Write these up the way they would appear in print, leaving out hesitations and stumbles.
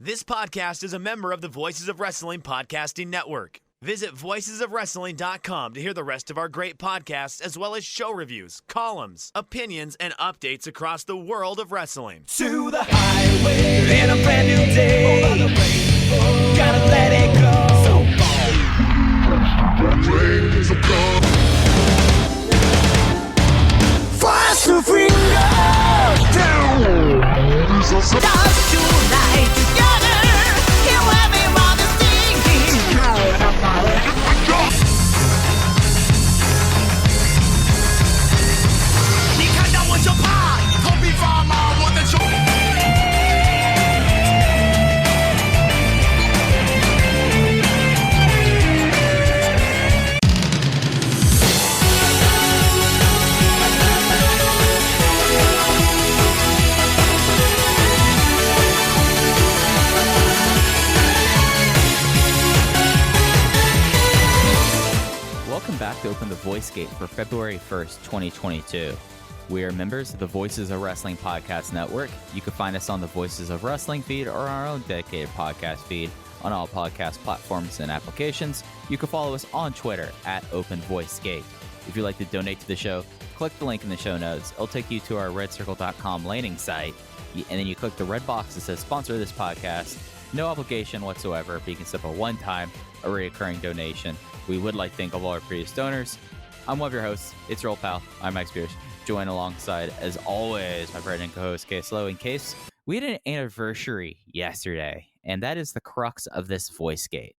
This podcast is a member of the Voices of Wrestling Podcasting Network. Visit voicesofwrestling.com to hear the rest of our great podcasts, as well as show reviews, columns, opinions, and updates across the world of wrestling. To the highway in a brand new day. Over the rainbow, gotta let it go. So fast to finger down. Dance tonight together. Here everyone is singing. 你看到我就怕，头皮发麻，我的手。Welcome back to Open the Voice Gate for February 1st, 2022. We are members of the Voices of Wrestling Podcast Network. You can find us on the Voices of Wrestling feed or our own dedicated podcast feed on all podcast platforms and applications. You can follow us on Twitter at Open Voice Gate. If you'd like to donate to the show, click the link in the show notes. It'll take you to our redcircle.com landing site, and then you click the red box that says sponsor this podcast. No obligation whatsoever, but you can set up a one-time, a recurring donation. We would like to thank all our previous donors. I'm one of your hosts. It's your old pal. I'm Mike Spears. Joined alongside, as always, my friend and co-host, Case Lowe. In Case, we had an anniversary yesterday, and that is the crux of this voice gate.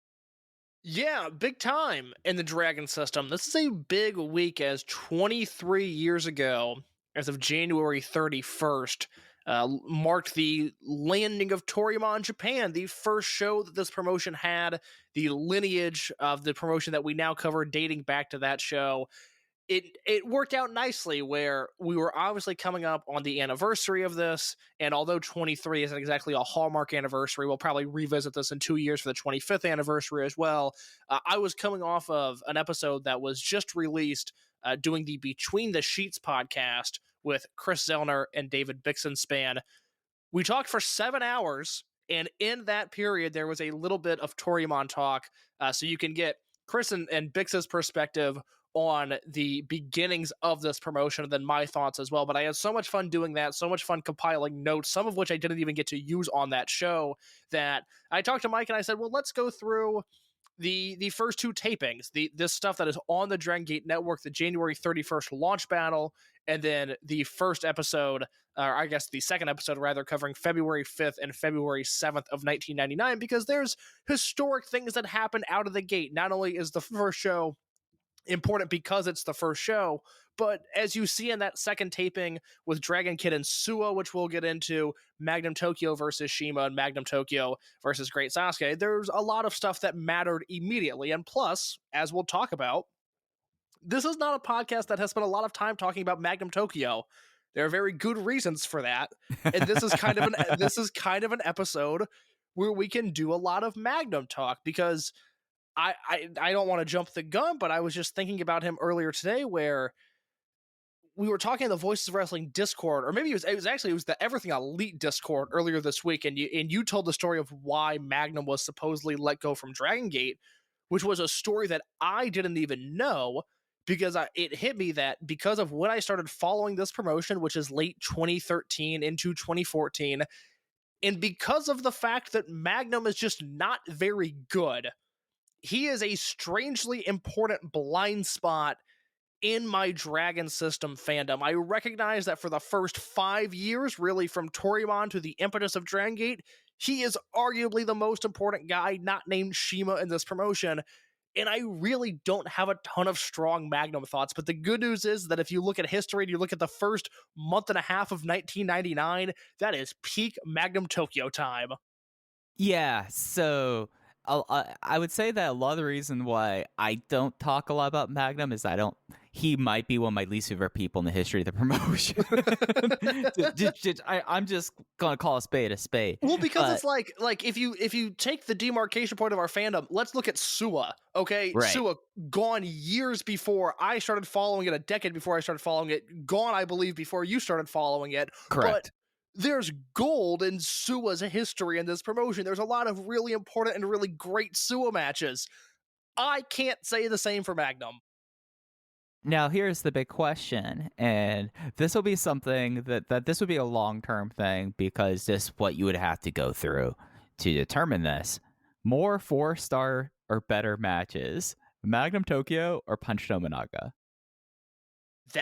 Yeah, big time in the Dragon system. This is a big week, as 23 years ago, as of January 31st, marked the landing of Toryumon Japan, the first show that this promotion had, the lineage of the promotion that we now cover dating back to that show. It worked out nicely, where we were obviously coming up on the anniversary of this, and although 23 isn't exactly a hallmark anniversary, we'll probably revisit this in 2 years for the 25th anniversary as well. I was coming off of an episode that was just released doing the Between the Sheets podcast with Chris Zellner and David Bixenspan. We talked for 7 hours, and in that period, there was a little bit of Toryumon talk, so you can get Chris and Bix's perspective on the beginnings of this promotion, and then my thoughts as well. But I had so much fun doing that, so much fun compiling notes, some of which I didn't even get to use on that show, that I talked to Mike and I said, well, let's go through the first two tapings, this stuff that is on the Dragon Gate Network, the January 31st launch battle, and then the first episode, or I guess the second episode rather, covering February 5th and February 7th of 1999, because there's historic things that happen out of the gate. Not only is the first show important because it's the first show, but as you see in that second taping with Dragon Kid and Suo, which we'll get into, Magnum Tokyo versus Shima and Magnum Tokyo versus Great Sasuke, there's a lot of stuff that mattered immediately. And plus, as we'll talk about, this is not a podcast that has spent a lot of time talking about Magnum Tokyo. There are very good reasons for that, and this is kind of an episode where we can do a lot of Magnum talk, because I don't want to jump the gun, but I was just thinking about him earlier today, where we were talking in the Voices of Wrestling Discord, or maybe it was the Everything Elite Discord earlier this week, and you told the story of why Magnum was supposedly let go from Dragon Gate, which was a story that I didn't even know, because it hit me that because of when I started following this promotion, which is late 2013 into 2014, and because of the fact that Magnum is just not very good, he is a strangely important blind spot in my Dragon System fandom. I recognize that for the first 5 years, really from Toryumon to the impetus of Dragon Gate, he is arguably the most important guy not named Shima in this promotion, and I really don't have a ton of strong Magnum thoughts. But the good news is that if you look at history and you look at the first month and a half of 1999, that is peak Magnum Tokyo time. Yeah, so I would say that a lot of the reason why I don't talk a lot about Magnum is he might be one of my least favorite people in the history of the promotion. I'm just gonna call a spade a spade. Well, because it's like if you take the demarcation point of our fandom, let's look at Suwa. Okay, right. Suwa gone years before I started following it, a decade before I started following it, gone I believe before you started following it. Correct. But there's gold in Suwa's history in this promotion. There's a lot of really important and really great Suwa matches. I can't say the same for Magnum. Now, here's the big question, and this will be something that this would be a long-term thing because this is what you would have to go through to determine this. More 4-star or better matches, Magnum Tokyo or Punch Tominaga?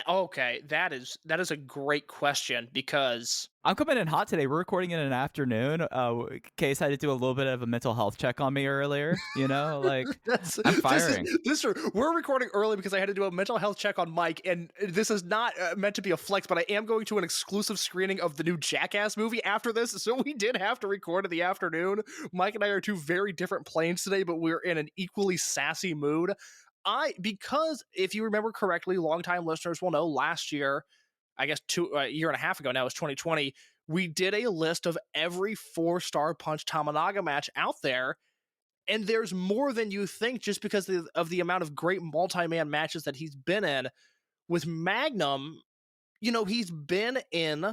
That is a great question because I'm coming in hot today. We're recording in an afternoon. Case had to do a little bit of a mental health check on me earlier. Like I'm firing. We're recording early because I had to do a mental health check on Mike, and this is not meant to be a flex, but I am going to an exclusive screening of the new Jackass movie after this, so we did have to record in the afternoon. Mike and I are two very different planes today, but we're in an equally sassy mood. Because if you remember correctly, longtime listeners will know last year, I guess a year and a half ago now, it was 2020, we did a list of every 4-star Punch Tominaga match out there. And there's more than you think just because of the amount of great multi-man matches that he's been in. With Magnum, he's been in,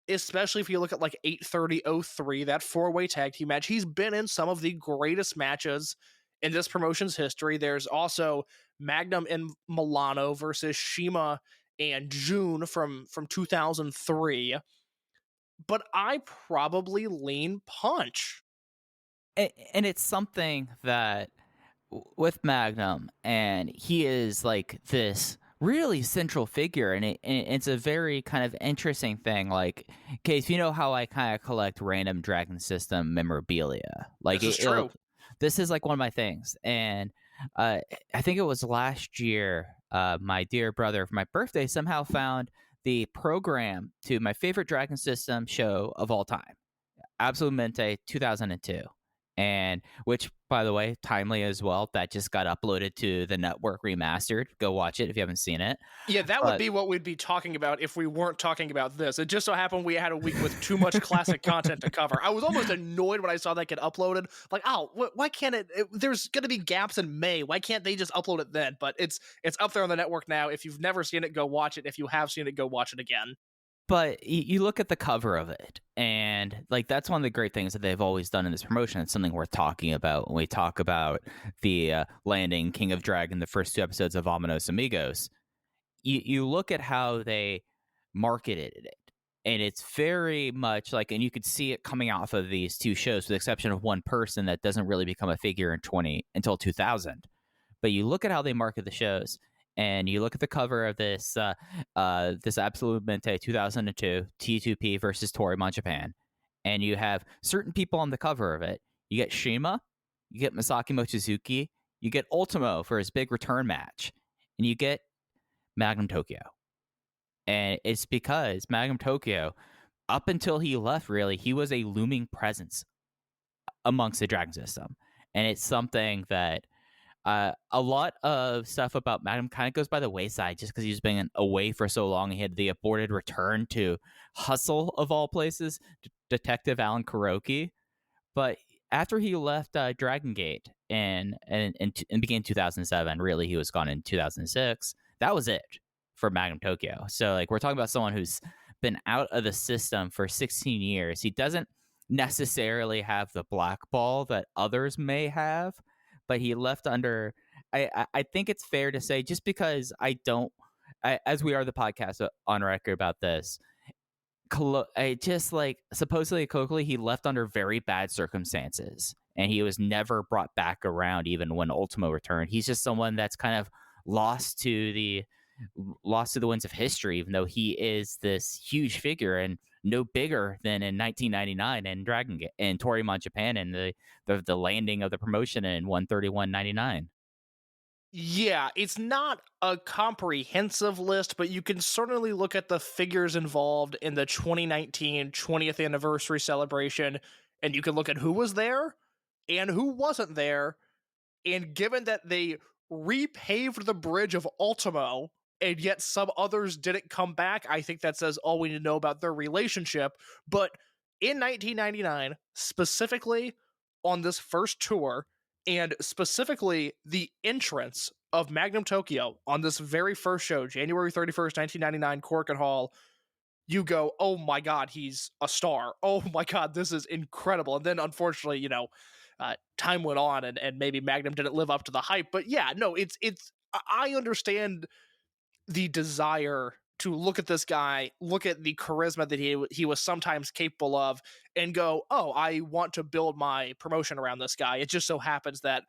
especially if you look at like 830-03, that 4-way tag team match, he's been in some of the greatest matches in this promotion's history. There's also Magnum in Milano versus Shima and June from 2003. But I probably lean Punch. And it's something that with Magnum, and he is like this really central figure, and it's a very kind of interesting thing. Like, Case, you know how I kind of collect random Dragon System memorabilia? Like, this is true. This is like one of my things, and I think it was last year, my dear brother, for my birthday, somehow found the program to my favorite Dragon System show of all time, Absolute Mente 2002. And which, by the way, timely as well. That just got uploaded to the network remastered. Go watch it if you haven't seen it. Yeah, that would be what we'd be talking about if we weren't talking about this. It just so happened we had a week with too much classic content to cover. I was almost annoyed when I saw that get uploaded. Like, why can't there's going to be gaps in May. Why can't they just upload it then? But it's up there on the network now. If you've never seen it, go watch it. If you have seen it, go watch it again. But you look at the cover of it, and like that's one of the great things that they've always done in this promotion. It's something worth talking about when we talk about the landing King of Dragon, the first 2 episodes of Vamonos Amigos. You look at how they marketed it, and it's very much like, and you could see it coming off of these 2 shows, with the exception of one person that doesn't really become a figure until 2000. But you look at how they market the shows. And you look at the cover of this this Absolute Mente 2002 T2P versus Toryumon Japan, and you have certain people on the cover of it. You get Shima, you get Masaki Mochizuki, you get Ultimo for his big return match, and you get Magnum Tokyo. And it's because Magnum Tokyo, up until he left, really, he was a looming presence amongst the Dragon System. And it's something that a lot of stuff about Magnum kind of goes by the wayside just because he's been away for so long. He had the aborted return to Hustle, of all places, Detective Alan Kuroki. But after he left Dragon Gate and began 2007, really, he was gone in 2006. That was it for Magnum Tokyo. So, like, we're talking about someone who's been out of the system for 16 years. He doesn't necessarily have the black ball that others may have, but he left under, I think it's fair to say, just because as we are the podcast on record about this, supposedly colloquially, he left under very bad circumstances, and he was never brought back around even when Ultimo returned. He's just someone that's kind of lost to the winds of history, even though he is this huge figure and no bigger than in 1999 in Toryumon Japan and the landing of the promotion in 131.99. Yeah, it's not a comprehensive list, but you can certainly look at the figures involved in the 2019 20th anniversary celebration, and you can look at who was there and who wasn't there. And given that they repaved the bridge of Ultimo, and yet some others didn't come back, I think that says all we need to know about their relationship. But in 1999, specifically on this first tour, and specifically the entrance of Magnum Tokyo on this very first show, January 31st, 1999, Korakuen Hall, you go, oh my God, he's a star. Oh my God, this is incredible. And then unfortunately, time went on and maybe Magnum didn't live up to the hype. But yeah, no, I understand the desire to look at this guy, look at the charisma that he was sometimes capable of, and go, oh, I want to build my promotion around this guy. It just so happens that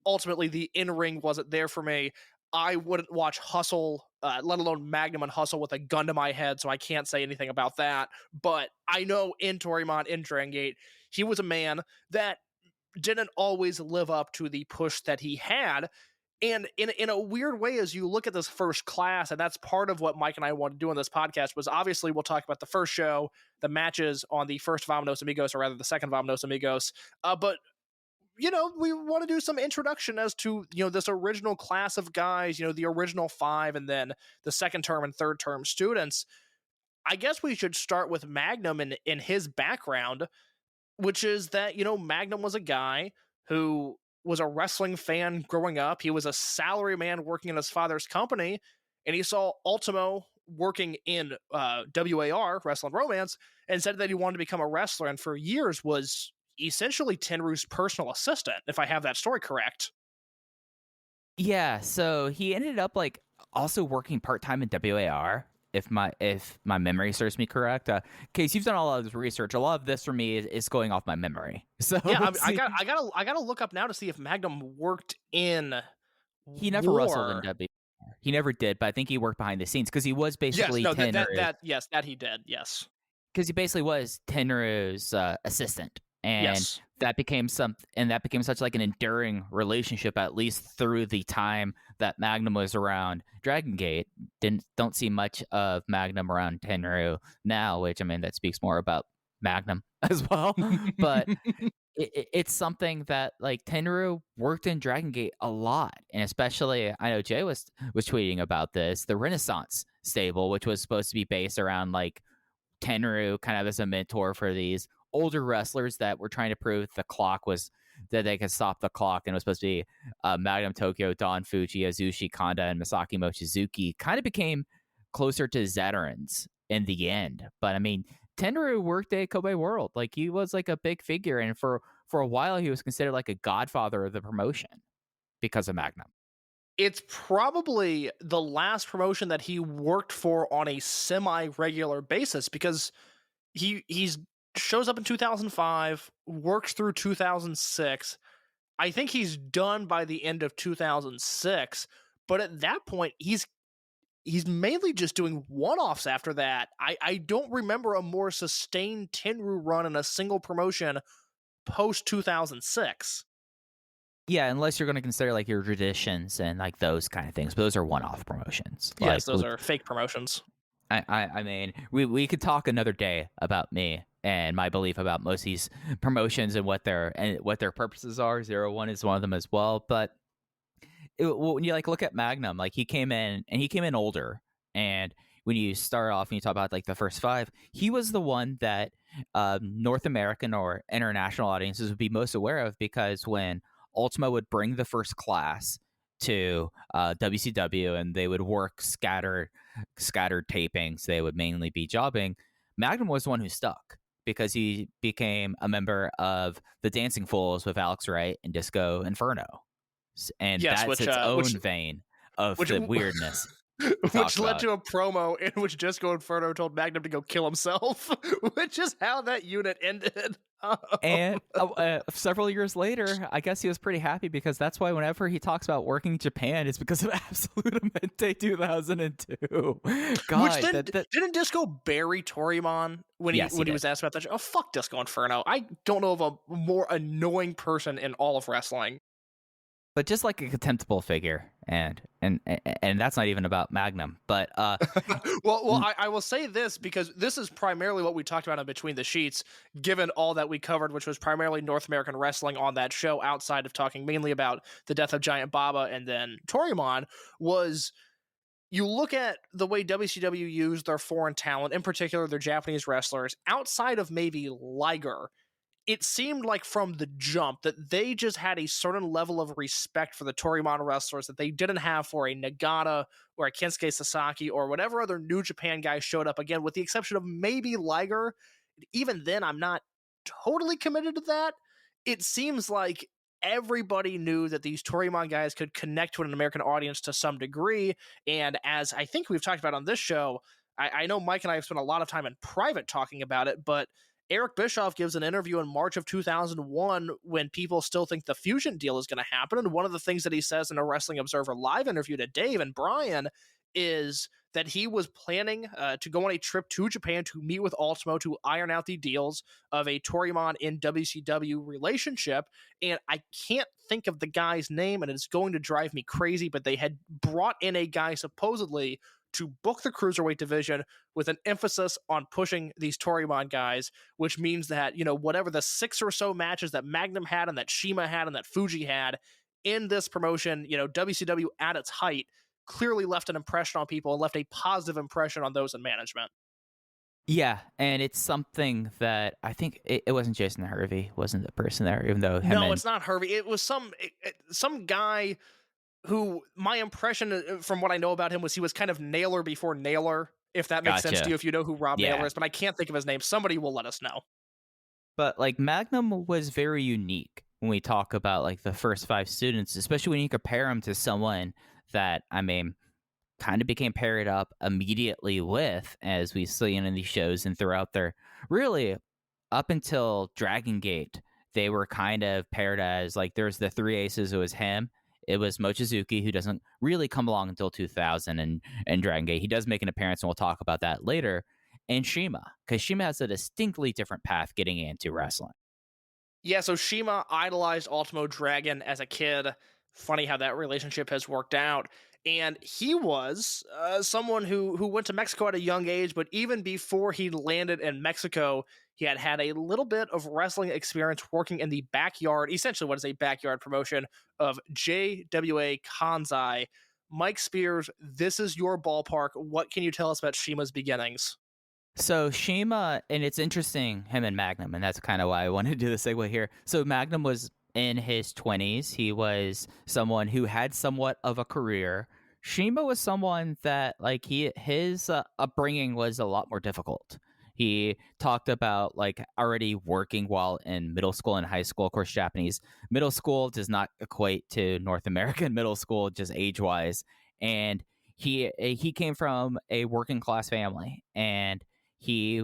ultimately the in-ring wasn't there for me. I wouldn't watch Hustle, let alone Magnum and Hustle with a gun to my head, so I can't say anything about that. But I know in Toryumon, in Dragon Gate, he was a man that didn't always live up to the push that he had. And in a weird way, as you look at this first class, and that's part of what Mike and I want to do on this podcast, was obviously we'll talk about the first show, the matches on the first Vamanos Amigos, or rather the second Vamanos Amigos. But we want to do some introduction as to, this original class of guys, the original 5, and then the second term and third term students. I guess we should start with Magnum in his background, which is that, Magnum was a guy who was a wrestling fan growing up. He was a salary man working in his father's company, and he saw Ultimo working in WAR, Wrestling Romance, and said that he wanted to become a wrestler, and for years was essentially Tenryu's personal assistant, if I have that story correct. Yeah, so he ended up also working part-time in WAR, if my memory serves me correct. Case, you've done a lot of this research. A lot of this for me is going off my memory. So yeah, I gotta look up now to see if Magnum worked in. He never wrestled in WAR. He never did, but I think he worked behind the scenes because he was basically that he did. Yes, because he basically was Tenryu's assistant. And yes. that became such an enduring relationship, at least through the time that Magnum was around Dragon Gate. Don't see much of Magnum around Tenryu now, which that speaks more about Magnum as well. But it's something that Tenryu worked in Dragon Gate a lot, and especially I know Jay was tweeting about this, the Renaissance stable, which was supposed to be based around Tenryu kind of as a mentor for these older wrestlers that were trying to prove that they could stop the clock, and it was supposed to be Magnum Tokyo, Don Fuji, Azushi Kanda, and Masaki Mochizuki. Kind of became closer to veterans in the end. But Tenryu worked at Kobe World. He was a big figure, and for a while he was considered a godfather of the promotion because of Magnum. It's probably the last promotion that he worked for on a semi-regular basis, because he's shows up in 2005, works through 2006. I think he's done by the end of 2006, but at that point he's mainly just doing one-offs after that. I don't remember a more sustained Tenryu run in a single promotion post 2006. Yeah, unless you're going to consider your traditions and those kind of things, but those are one-off promotions. Yes, those are fake promotions. We could talk another day about me and my belief about most of these promotions and what their purposes are. 01 is one of them as well. But when you look at Magnum, he came in older, and when you start off and you talk about the first 5, he was the one that North American or international audiences would be most aware of, because when Ultimo would bring the first class to WCW and they would work scattered tapings, they would mainly be jobbing, Magnum was the one who stuck, because he became a member of the Dancing Fools with Alex Wright and Disco Inferno. And that's its own vein of the weirdness. Which led to a promo in which Disco Inferno told Magnum to go kill himself, which is how that unit ended. And several years later, I guess he was pretty happy, because that's why whenever he talks about working in Japan, it's because of Absolute Amente 2002. God, didn't Disco bury Toryumon when he was asked about that show? Oh, fuck Disco Inferno. I don't know of a more annoying person in all of wrestling. But just a contemptible figure, and that's not even about Magnum. But I will say this, because this is primarily what we talked about in Between the Sheets, given all that we covered, which was primarily North American wrestling on that show, outside of talking mainly about the death of Giant Baba and then Toryumon, was you look at the way WCW used their foreign talent, in particular their Japanese wrestlers, outside of maybe Liger. it seemed like from the jump that they just had a certain level of respect for the Toryumon wrestlers that they didn't have for a Nagata or a Kensuke Sasaki or whatever other New Japan guy showed up, again, with the exception of maybe Liger. Even then, I'm not totally committed to that. It seems like everybody knew that these Toryumon guys could connect with an American audience to some degree, and as I think we've talked about on this show, I know Mike and I have spent a lot of time in private talking about it, but Eric Bischoff gives an interview in March of 2001 when people still think the Fusion deal is going to happen. And one of the things that he says in a Wrestling Observer Live interview to Dave and Brian is that he was planning to go on a trip to Japan to meet with Ultimo to iron out the deals of a Toryumon in WCW relationship. And I can't think of the guy's name, and it's going to drive me crazy, but they had brought in a guy supposedly to book the cruiserweight division with an emphasis on pushing these Toryumon guys, which means that, whatever the 6 or so matches that Magnum had and that Shima had and that Fuji had in this promotion, WCW at its height clearly left an impression on people and left a positive impression on those in management. Yeah, and it's something that I think it wasn't Jason Hervey, wasn't the person there, even though It's not Hervey. It was some guy who, my impression from what I know about him was he was kind of Naylor before Naylor, if that makes sense to you, if you know who Rob Naylor is, but I can't think of his name. Somebody will let us know. But like Magnum was very unique when we talk about like the first 5 students, especially when you compare him to someone that, kind of became paired up immediately with, as we've seen in these shows and throughout their, really up until Dragon Gate, they were kind of paired as like, there's the 3 aces. It was him. It was Mochizuki, who doesn't really come along until 2000 and Dragon Gate. He does make an appearance, and we'll talk about that later. And Shima, because Shima has a distinctly different path getting into wrestling. Yeah, so Shima idolized Ultimo Dragon as a kid. Funny how that relationship has worked out. And he was someone who went to Mexico at a young age, but even before he landed in Mexico, he had a little bit of wrestling experience working in the backyard, essentially what is a backyard promotion of JWA Kansai. Mike Spears, this is your ballpark. What can you tell us about Shima's beginnings? So Shima, and it's interesting, him and Magnum, and that's kind of why I wanted to do the segue here. So Magnum was in his 20s. He was someone who had somewhat of a career. Shima was someone that, like, his upbringing was a lot more difficult. He talked about like already working while in middle school and high school. Of course, Japanese middle school does not equate to North American middle school, just age-wise. And he came from a working class family, and he,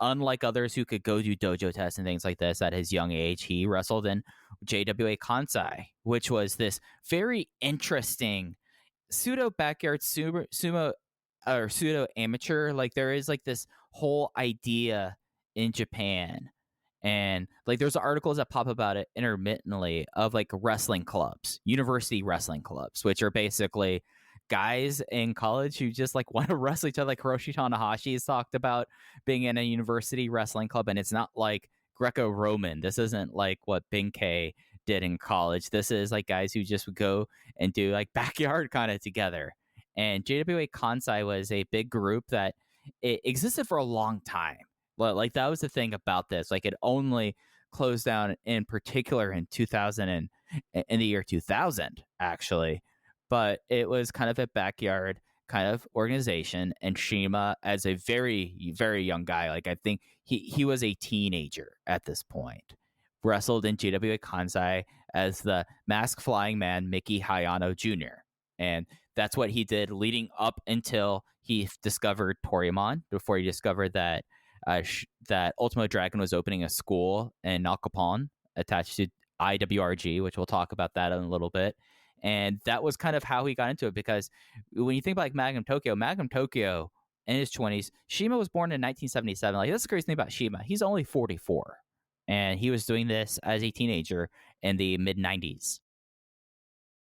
unlike others who could go do dojo tests and things like this at his young age, he wrestled in JWA Kansai, which was this very interesting pseudo backyard sumo or pseudo amateur. Like, there is like this whole idea in Japan, and like there's articles that pop about it intermittently of like wrestling clubs, university wrestling clubs, which are basically guys in college who just like want to wrestle each other. Like Hiroshi Tanahashi has talked about being in a university wrestling club, and it's not like Greco-Roman. This isn't like what Benkei did in college. This is like guys who just would go and do like backyard kind of together. And JWA Kansai was a big group that it existed for a long time. But like that was the thing about this. Like it only closed down in particular in 2000 and in the year 2000 actually. But it was kind of a backyard kind of organization. And Shima, as a very, very young guy, like I think he was a teenager at this point, wrestled in JWA Kansai as the mask flying man Mickey Hayano Jr. And that's what he did leading up until he discovered Toryumon, before he discovered that that Ultimo Dragon was opening a school in Nakapon attached to IWRG, which we'll talk about that in a little bit. And that was kind of how he got into it, because when you think about like Magnum Tokyo in his 20s, Shima was born in 1977. Like, that's the crazy thing about Shima. He's only 44. And he was doing this as a teenager in the mid-90s.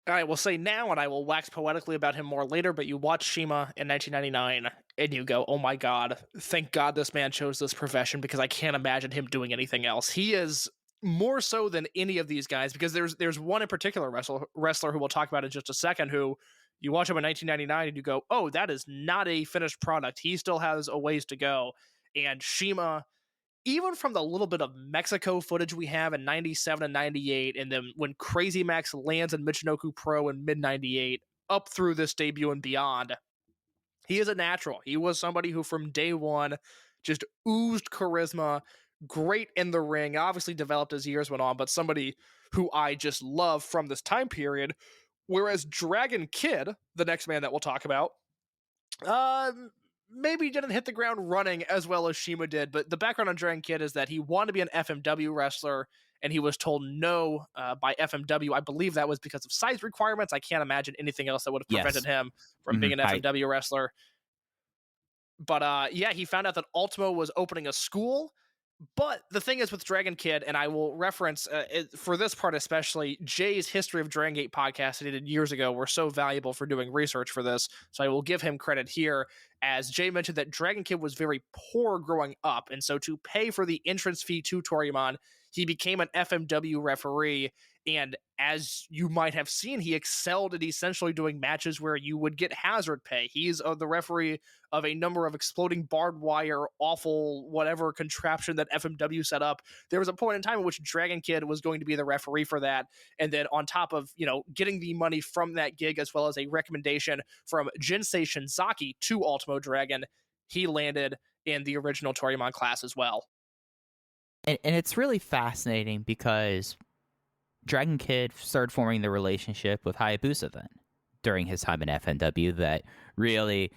I will say now, and I will wax poetically about him more later, but you watch Shima in 1999, and you go, oh my god, thank god this man chose this profession, because I can't imagine him doing anything else. He is more so than any of these guys, because there's one in particular wrestler who we'll talk about in just a second, who you watch him in 1999 and you go, oh, that is not a finished product. He still has a ways to go. And Shima even from the little bit of Mexico footage we have in 97 and 98, and then when Crazy Max lands in Michinoku Pro in mid 98, up through this debut and beyond, he is a natural. He was somebody who from day one just oozed charisma, great in the ring, obviously developed as years went on, but somebody who I just love from this time period. Whereas Dragon Kid, the next man that we'll talk about, maybe didn't hit the ground running as well as Shima did, but the background on Dragon Kid is that he wanted to be an FMW wrestler, and he was told no by FMW. I believe that was because of size requirements. I can't imagine anything else that would have prevented him from being an FMW wrestler. But yeah, he found out that Ultimo was opening a school. But the thing is with Dragon Kid, and I will reference, for this part especially, Jay's History of Dragon Gate podcast that he did years ago were so valuable for doing research for this, so I will give him credit here, as Jay mentioned that Dragon Kid was very poor growing up, and so to pay for the entrance fee to Toryumon, he became an FMW referee, and as you might have seen, he excelled at essentially doing matches where you would get hazard pay. He's the referee of a number of exploding barbed wire, awful whatever contraption that FMW set up. There was a point in time in which Dragon Kid was going to be the referee for that, and then on top of, you know, getting the money from that gig as well as a recommendation from Jinsei Shinzaki to Ultimo Dragon, he landed in the original Toryumon class as well. And it's really fascinating because Dragon Kid started forming the relationship with Hayabusa then during his time in FNW that really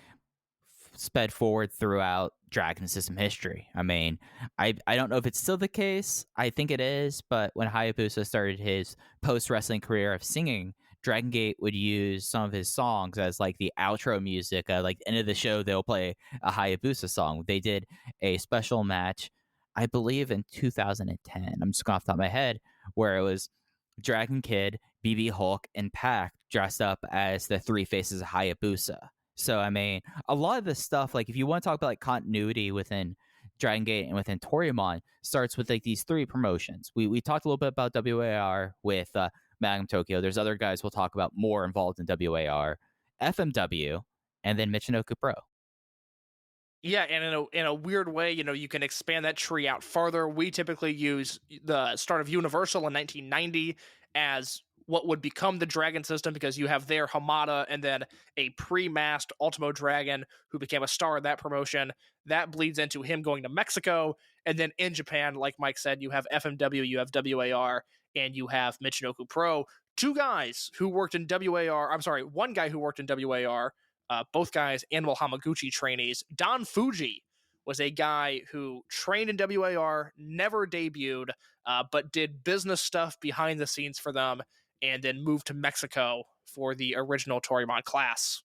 sped forward throughout Dragon System history. I mean, I don't know if it's still the case. I think it is, but when Hayabusa started his post-wrestling career of singing, Dragon Gate would use some of his songs as like the outro music. Like end of the show, they'll play a Hayabusa song. They did a special match, I believe in 2010. I'm just going off the top of my head, where it was Dragon Kid, BB Hulk, and Pac dressed up as the three faces of Hayabusa. So, I mean, a lot of this stuff, like if you want to talk about like continuity within Dragon Gate and within Toryumon, starts with like these three promotions. We talked a little bit about WAR with Magnum Tokyo. There's other guys we'll talk about more involved in WAR, FMW, and then Michinoku Pro. Yeah, and in a weird way, you know, you can expand that tree out farther. We typically use the start of Universal in 1990 as what would become the Dragon System, because you have there Hamada and then a pre-masked Ultimo Dragon who became a star of that promotion. That bleeds into him going to Mexico. And then in Japan, like Mike said, you have FMW, you have WAR, and you have Michinoku Pro. Two guys who worked in WAR, I'm sorry, one guy who worked in WAR, both guys Animal Hamaguchi trainees. Don Fuji was a guy who trained in WAR, never debuted, but did business stuff behind the scenes for them, and then moved to Mexico for the original Toryumon class.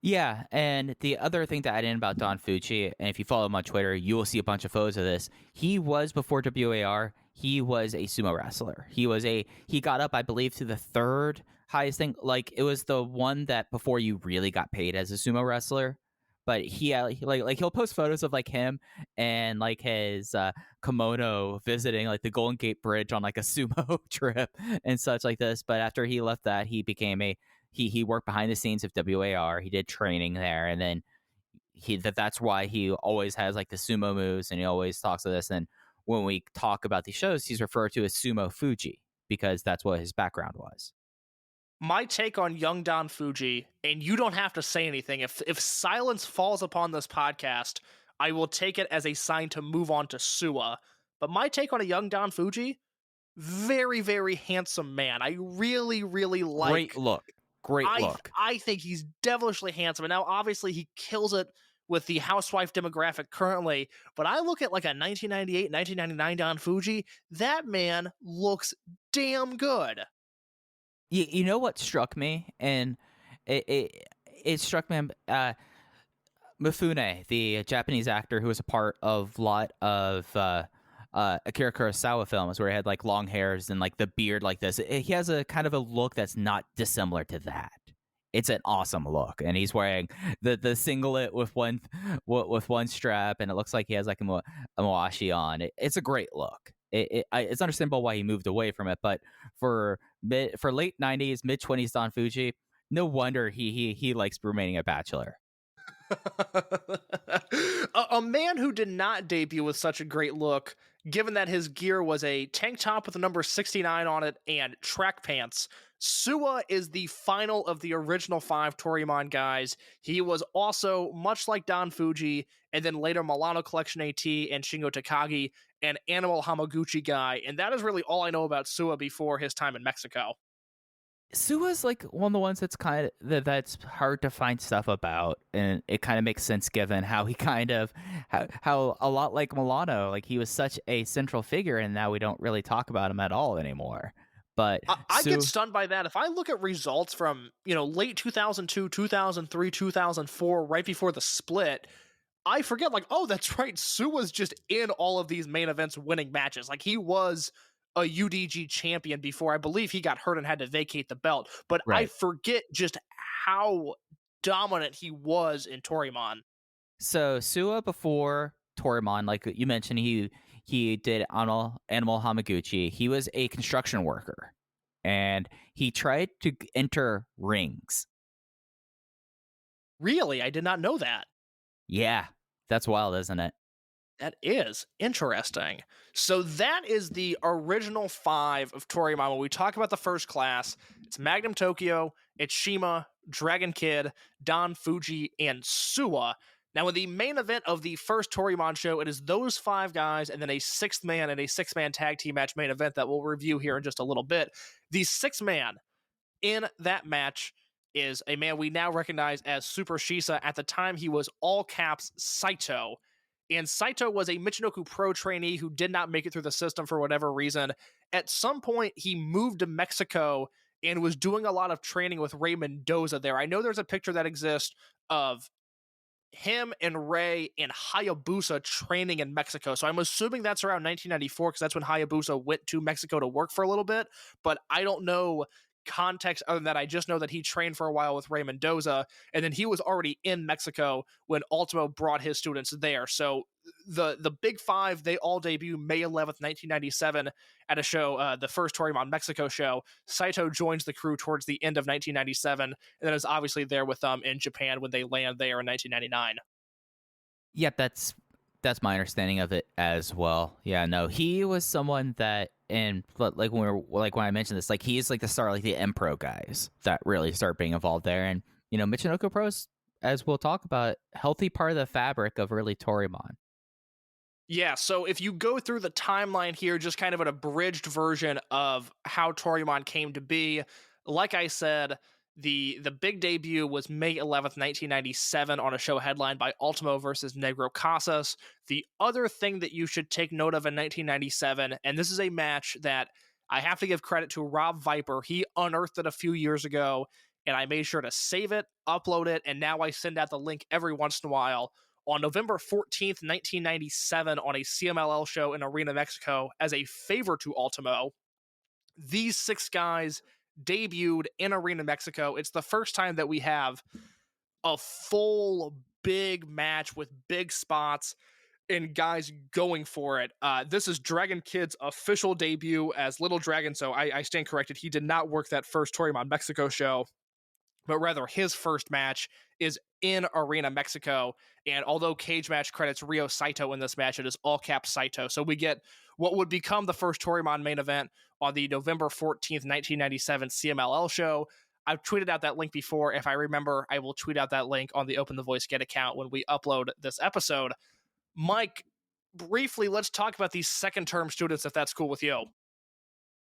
Yeah, and the other thing to add in about Don Fuji, and if you follow him on Twitter, you will see a bunch of photos of this. He was, before WAR, he was a sumo wrestler. He got up, I believe, to the third highest thing. Like, it was the one that before you really got paid as a sumo wrestler. But he'll post photos of like him and like his kimono visiting like the Golden Gate Bridge on like a sumo trip and such like this. But after he left that, he became he worked behind the scenes of WAR. He did training there, and then that's why he always has like the sumo moves, and he always talks of this. And when we talk about these shows, he's referred to as Sumo Fuji because that's what his background was. My take on young Don Fuji, and you don't have to say anything. If silence falls upon this podcast, I will take it as a sign to move on to Suwa. But my take on a young Don Fuji, very, very handsome man. I really, really like. Great look. I think he's devilishly handsome. And now, obviously, he kills it with the housewife demographic currently. But I look at like a 1998, 1999 Don Fuji. That man looks damn good. You know what struck me, and it struck me. Mifune, the Japanese actor who was a part of a lot of Akira Kurosawa films, where he had like long hairs and like the beard like this. He has a kind of a look that's not dissimilar to that. It's an awesome look, and he's wearing the singlet with one strap, and it looks like he has like a moashi on. It's a great look. It's understandable why he moved away from it, but for late 90s, mid 20s Don Fuji, no wonder he likes remaining a bachelor. A man who did not debut with such a great look, given that his gear was a tank top with the number 69 on it and track pants. Suwa is the final of the original 5 Toryumon guys. He was also, much like Don Fuji, and then later Milano Collection AT and Shingo Takagi, an Animal Hamaguchi guy. And that is really all I know about Suwa before his time in Mexico. Suwa's like one of the ones that's kind of that's hard to find stuff about, and it kind of makes sense given how he kind of how a lot like Milano, like he was such a central figure, and now we don't really talk about him at all anymore. But I get stunned by that. If I look at results from late 2002, 2003, 2004, right before the split, I forget like, oh, that's right, Suwa's just in all of these main events winning matches. Like he was a UDG champion before I believe he got hurt and had to vacate the belt. But I Right. forget just how dominant he was in Toryumon. So Suwa before Toryumon, like you mentioned, he did Animal Hamaguchi. He was a construction worker, and he tried to enter rings. Really, I did not know that. Yeah, that's wild, isn't it? That is interesting. So that is the original 5 of Toryumon. When we talk about the first class, it's Magnum Tokyo, it's Shima, Dragon Kid, Don Fuji, and Suwa. Now, in the main event of the first Toryumon show, it is those 5 guys and then a 6th man and a 6-man tag team match main event that we'll review here in just a little bit. The 6th man in that match is a man we now recognize as Super Shisa. At the time, he was all caps Saito. And Saito was a Michinoku Pro trainee who did not make it through the system for whatever reason. At some point, he moved to Mexico and was doing a lot of training with Ray Mendoza there. I know there's a picture that exists of him and Ray and Hayabusa training in Mexico. So I'm assuming that's around 1994 because that's when Hayabusa went to Mexico to work for a little bit. But I don't know context other than that. I just know that he trained for a while with Ray Mendoza, and then he was already in Mexico when Ultimo brought his students there. So the big 5, they all debut May 11th, 1997 at a show, the first Toryumon Mexico show. Saito joins the crew towards the end of 1997, and then is obviously there with them in Japan when they land there in 1999. Yep, that's my understanding of it as well. Yeah, no, he was someone that, and like when I mentioned this, like he's like the start, like the M-Pro guys that really start being involved there, and Michinoku Pros, as we'll talk about, healthy part of the fabric of early Toryumon. Yeah, so if you go through the timeline here, just kind of an abridged version of how Toryumon came to be, like I said, the big debut was May 11th, 1997 on a show headlined by Ultimo versus Negro Casas. The other thing that you should take note of in 1997, and this is a match that I have to give credit to Rob Viper. He unearthed it a few years ago, and I made sure to save it, upload it, and now I send out the link every once in a while. On November 14th, 1997, on a CMLL show in Arena, Mexico, as a favor to Ultimo, these 6 guys debuted in Arena, Mexico. It's the first time that we have a full big match with big spots and guys going for it. This is Dragon Kid's official debut as Little Dragon, so I stand corrected. He did not work that first Toryumon Mexico show, but rather his first match is in Arena, Mexico. And although cage match credits Ryo Saito in this match, it is all cap Saito. So we get what would become the first Toryumon main event on the November 14th, 1997 CMLL show. I've tweeted out that link before. If I remember, I will tweet out that link on the Open the Voice Get account when we upload this episode. Mike, briefly, let's talk about these second term students, if that's cool with you.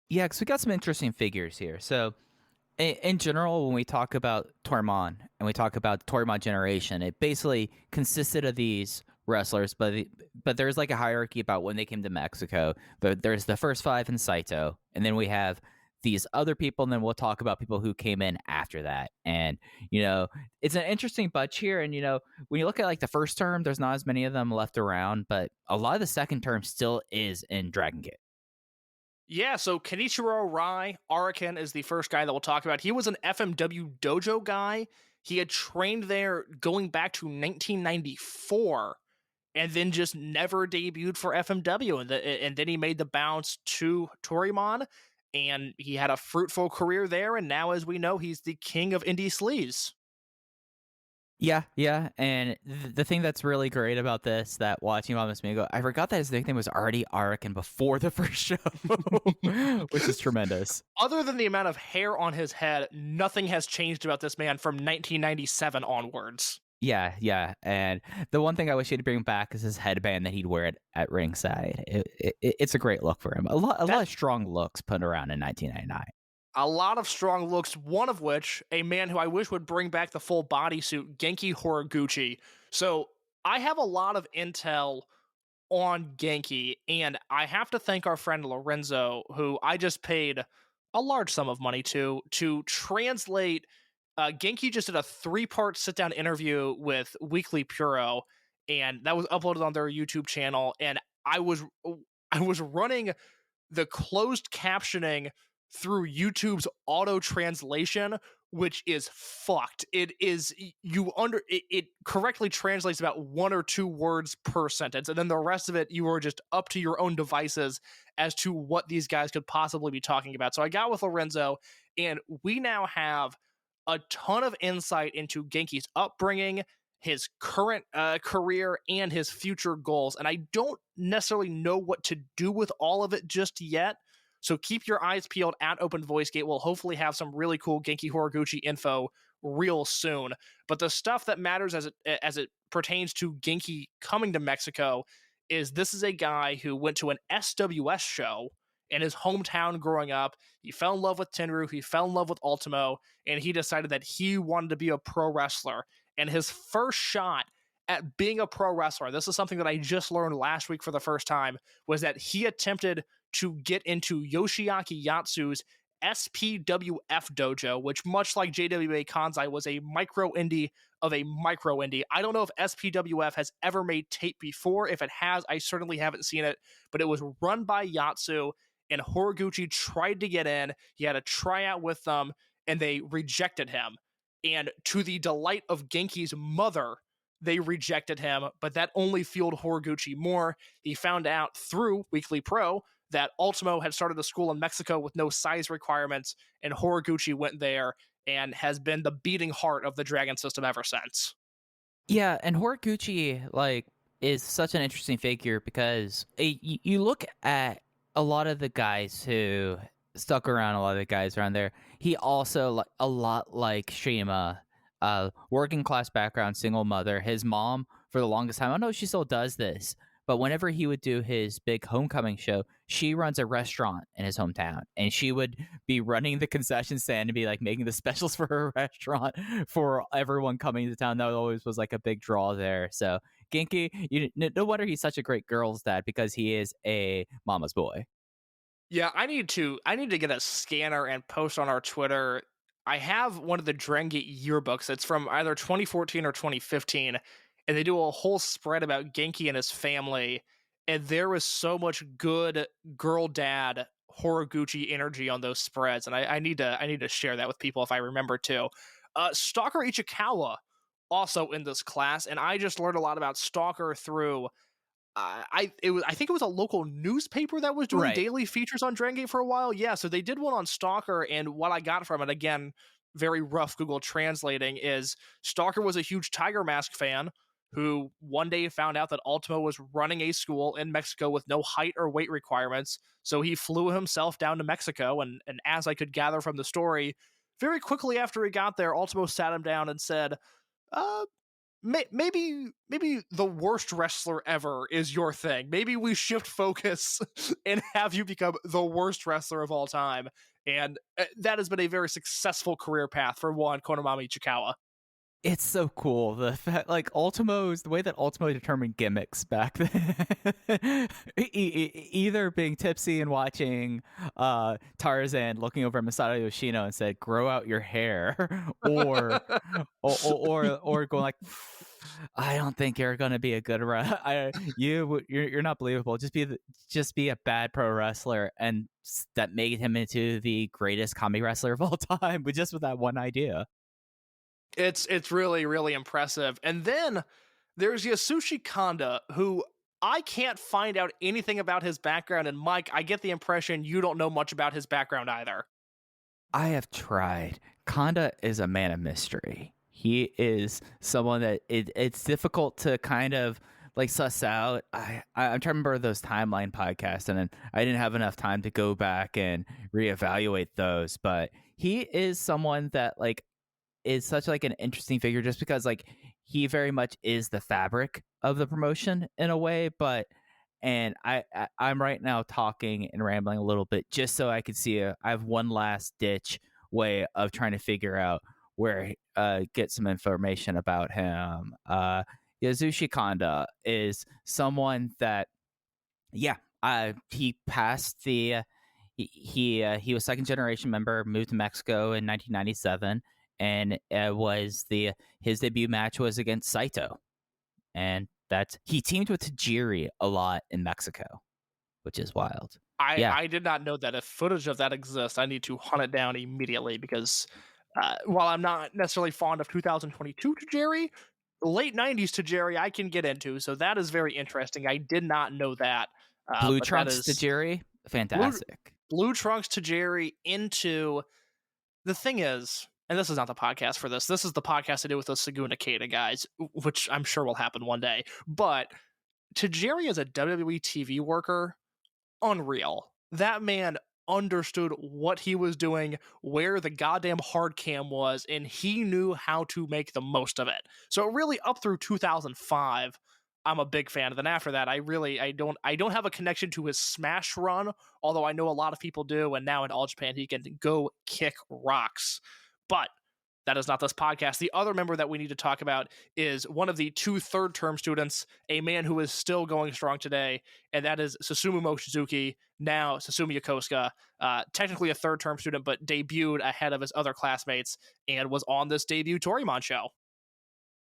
Yeah, because we got some interesting figures here. So in general, when we talk about Toryumon and we talk about the Toryumon generation, it basically consisted of these wrestlers, but there's like a hierarchy about when they came to Mexico. There's the first 5 in Saito, and then we have these other people, and then we'll talk about people who came in after that. And it's an interesting bunch here. And when you look at like the first term, there's not as many of them left around, but a lot of the second term still is in Dragon Gate. Yeah, so Kenichiro Rai Arikan is the first guy that we'll talk about. He was an FMW dojo guy. He had trained there going back to 1994 and then just never debuted for FMW. And then he made the bounce to Toryumon, and he had a fruitful career there. And now, as we know, he's the king of indie sleaze. Yeah, and the thing that's really great about this, that watching him on this Mingo, I forgot that his nickname was already Arikan before the first show, which is tremendous. Other than the amount of hair on his head, nothing has changed about this man from 1997 onwards. Yeah, and the one thing I wish he'd bring back is his headband that he'd wear at ringside. It's a great look for him. A lot of strong looks put around in 1999. A lot of strong looks, one of which, a man who I wish would bring back the full bodysuit, Genki Horiguchi. So I have a lot of intel on Genki, and I have to thank our friend Lorenzo, who I just paid a large sum of money to translate. Genki just did a 3-part sit-down interview with Weekly Puro, and that was uploaded on their YouTube channel. And I was running the closed captioning through YouTube's auto translation, which is fucked. It correctly translates about 1 or 2 words per sentence, and then the rest of it you are just up to your own devices as to what these guys could possibly be talking about. So I got with Lorenzo, and we now have a ton of insight into Genki's upbringing, his current career, and his future goals. And I don't necessarily know what to do with all of it just yet. So keep your eyes peeled at Open Voice Gate. We'll hopefully have some really cool Genki Horiguchi info real soon. But the stuff that matters as it pertains to Genki coming to Mexico is this is a guy who went to an SWS show in his hometown growing up. He fell in love with Tenryu, he fell in love with Ultimo, and he decided that he wanted to be a pro wrestler. And his first shot at being a pro wrestler, this is something that I just learned last week for the first time, was that he attempted to get into Yoshiaki Yatsu's SPWF dojo, which, much like JWA Kansai, was a micro indie of a micro indie. I don't know if SPWF has ever made tape before. If it has, I certainly haven't seen it, but it was run by Yatsu, and Horiguchi tried to get in. He had a tryout with them, and they rejected him. And to the delight of Genki's mother, they rejected him, but that only fueled Horiguchi more. He found out through Weekly Pro that Ultimo had started a school in Mexico with no size requirements, and Horiguchi went there and has been the beating heart of the Dragon system ever since. Yeah, and Horiguchi is such an interesting figure because you look at a lot of the guys who stuck around, a lot of the guys around there. He also, a lot like Shima, working class background, single mother. His mom, for the longest time, I don't know if she still does this, but whenever he would do his big homecoming show, she runs a restaurant in his hometown, and she would be running the concession stand and be making the specials for her restaurant for everyone coming to town. That always was a big draw there. So Genki, no wonder he's such a great girl's dad, because he is a mama's boy. Yeah, I need to get a scanner and post on our Twitter. I have one of the Dragon Gate yearbooks. It's from either 2014 or 2015, and they do a whole spread about Genki and his family. And there was so much good girl dad Horiguchi energy on those spreads, and I need to share that with people if I remember to. Stalker Ichikawa also in this class, and I just learned a lot about Stalker through. I think it was a local newspaper that was doing daily features on Dragon Gate for a while. Yeah, so they did one on Stalker, and what I got from it, again, very rough Google translating, is Stalker was a huge Tiger Mask fan who one day found out that Ultimo was running a school in Mexico with no height or weight requirements. So he flew himself down to Mexico, and as I could gather from the story, very quickly after he got there, Ultimo sat him down and said, maybe the worst wrestler ever is your thing. Maybe we shift focus and have you become the worst wrestler of all time. And that has been a very successful career path for one Konomami Ichikawa. It's so cool. The fact, the way that Ultimo determined gimmicks back then, either being tipsy and watching Tarzan looking over at Masato Yoshino and said, "Grow out your hair," or going "I don't think you're gonna be a good you're not believable. Just be a bad pro wrestler," and that made him into the greatest comedy wrestler of all time, with that one idea. It's really, really impressive. And then there's Yasushi Kanda, who I can't find out anything about his background. And Mike, I get the impression you don't know much about his background either. I have tried. Kanda is a man of mystery. He is someone that it's difficult to kind of like suss out. I'm trying to remember those timeline podcasts, and then I didn't have enough time to go back and reevaluate those. But he is someone that like is such like an interesting figure, just because like he very much is the fabric of the promotion in a way. But and I'm right now talking and rambling a little bit just so I could see I have one last ditch way of trying to figure out where get some information about him. Yasushi Kanda is someone that, yeah, he passed the he was second generation member, moved to Mexico in 1997, and his debut match was against Saito, and he teamed with Tajiri a lot in Mexico, which is wild. I did not know that. If footage of that exists, I need to hunt it down immediately because while I'm not necessarily fond of 2022 Tajiri, late 90s Tajiri I can get into. So that is very interesting. I did not know that. Blue but Trunks that is Tajiri, fantastic. Blue Trunks Tajiri into... The thing is, and this is not the podcast for this. This is the podcast I did with the Saguna Kata guys, which I'm sure will happen one day. But Tajiri as a WWE TV worker, unreal. That man understood what he was doing, where the goddamn hard cam was, and he knew how to make the most of it. So really up through 2005, I'm a big fan. And then after that, I don't have a connection to his Smash run, although I know a lot of people do, and now in All Japan he can go kick rocks. But that is not this podcast. The other member that we need to talk about is one of the 2 third-term students, a man who is still going strong today, and that is Susumu Suzuki, now Susumu Yokosuka, technically a third-term student, but debuted ahead of his other classmates and was on this debut Toryumon show.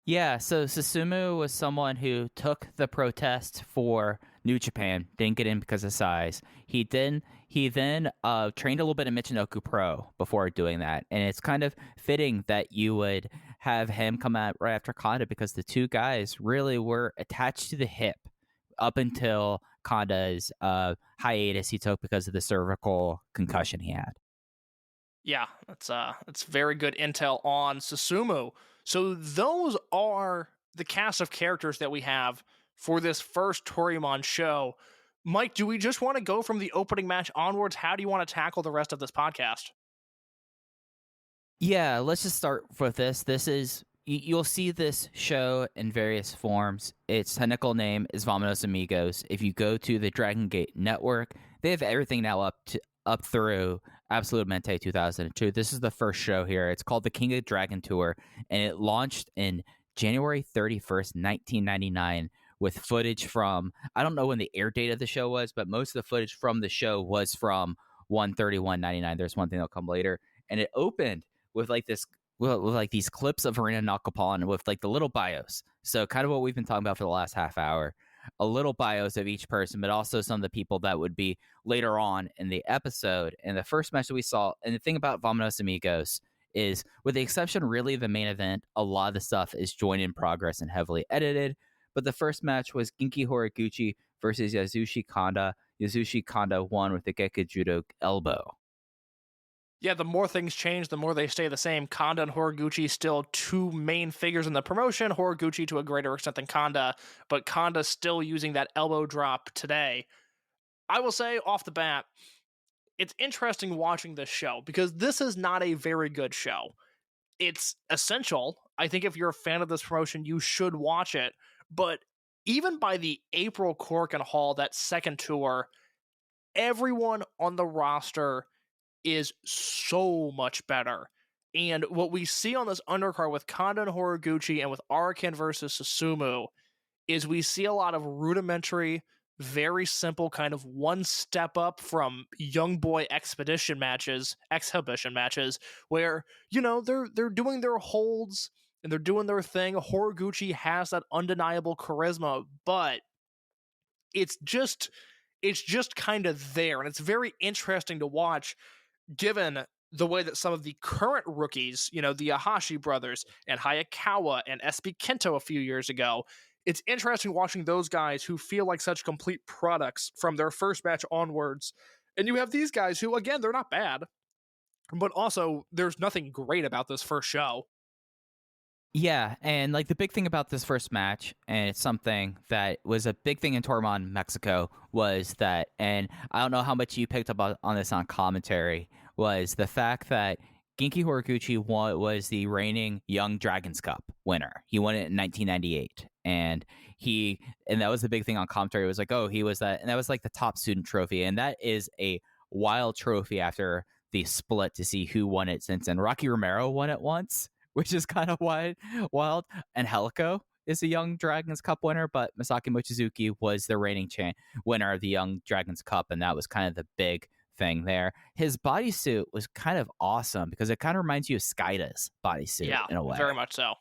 Yeah, so Susumu was someone who took the protest for New Japan, didn't get in because of size. He then trained a little bit of Michinoku Pro before doing that, and it's kind of fitting that you would have him come out right after Kanda because the two guys really were attached to the hip up until Kanda's hiatus he took because of the cervical concussion he had. Yeah, that's very good intel on Susumu. So those are the cast of characters that we have for this first Toryumon show. Mike, do we just want to go from the opening match onwards? How do you want to tackle the rest of this podcast? Yeah, let's just start with this. This is you'll see this show in various forms. Its technical name is Vamonos Amigos. If you go to the Dragon Gate Network, they have everything now up through Absolute Mente 2002. This is the first show here. It's called the King of Dragon Tour, and it launched in January 31st, 1999, with footage from, I don't know when the air date of the show was, but most of the footage from the show was from 1/31/99. There's one thing that'll come later. And it opened with like this, with like these clips of Arena Nakapon with like the little bios. So kind of what we've been talking about for the last half hour. A little bios of each person, but also some of the people that would be later on in the episode. And the first match that we saw, and the thing about Vamonos Amigos is, with the exception really of the main event, a lot of the stuff is joined in progress and heavily edited. But the first match was Genki Horiguchi versus Yasushi Kanda. Yasushi Kanda won with the Gekka Judo elbow. Yeah, the more things change, the more they stay the same. Kanda and Horiguchi still 2 main figures in the promotion. Horiguchi to a greater extent than Kanda, but Kanda still using that elbow drop today. I will say off the bat, it's interesting watching this show because this is not a very good show. It's essential. I think if you're a fan of this promotion, you should watch it. But even by the April Korakuen Hall, that second tour, everyone on the roster is so much better. And what we see on this undercard with Kanda and Horiguchi and with Arikan versus Susumu is we see a lot of rudimentary, very simple kind of one step up from young boy exhibition matches, where, you know, they're doing their holds and they're doing their thing. Horiguchi has that undeniable charisma, but it's just kind of there. And it's very interesting to watch, given the way that some of the current rookies, you know, the Ahashi brothers and Hayakawa and SB Kento a few years ago, it's interesting watching those guys who feel like such complete products from their first match onwards. And you have these guys who, again, they're not bad, but also there's nothing great about this first show. Yeah, and like the big thing about this first match, and it's something that was a big thing in Toryumon, Mexico, was that, and I don't know how much you picked up on this on commentary, was the fact that Genki Horiguchi was the reigning Young Dragons Cup winner. He won it in 1998, and that was the big thing on commentary. It was like, oh, he was that, and that was like the top student trophy, and that is a wild trophy after the split to see who won it since. And Rocky Romero won it once, which is kind of wild. And Helico is a Young Dragons Cup winner, but Masaki Mochizuki was the reigning winner of the Young Dragons Cup, and that was kind of the big thing there. His bodysuit was kind of awesome because it kind of reminds you of Skyda's bodysuit in a way. Very much so.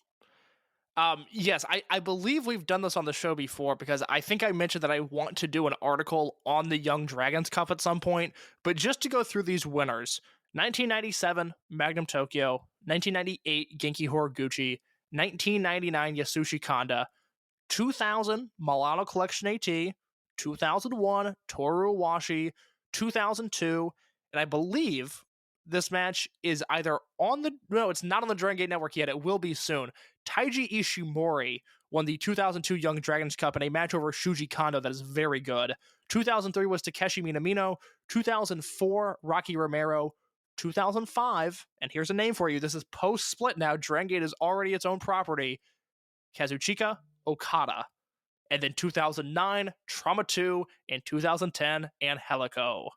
Yes, I believe we've done this on the show before because I think I mentioned that I want to do an article on the Young Dragons Cup at some point, but just to go through these winners: 1997, Magnum Tokyo; 1998, Genki Horiguchi; 1999, Yasushi Kanda; 2000, Milano Collection AT; 2001, Toru Owashi; 2002, and I believe this match is either it's not on the Dragon Gate Network yet, it will be soon. Taiji Ishimori won the 2002 Young Dragons Cup in a match over Shuji Kondo that is very good. 2003 was Takeshi Minamino. 2004, Rocky Romero. 2005, and here's a name for you, this is post-split now, Dragon Gate is already its own property, Kazuchika Okada. And then 2009, Trauma 2, and 2010, and Helico.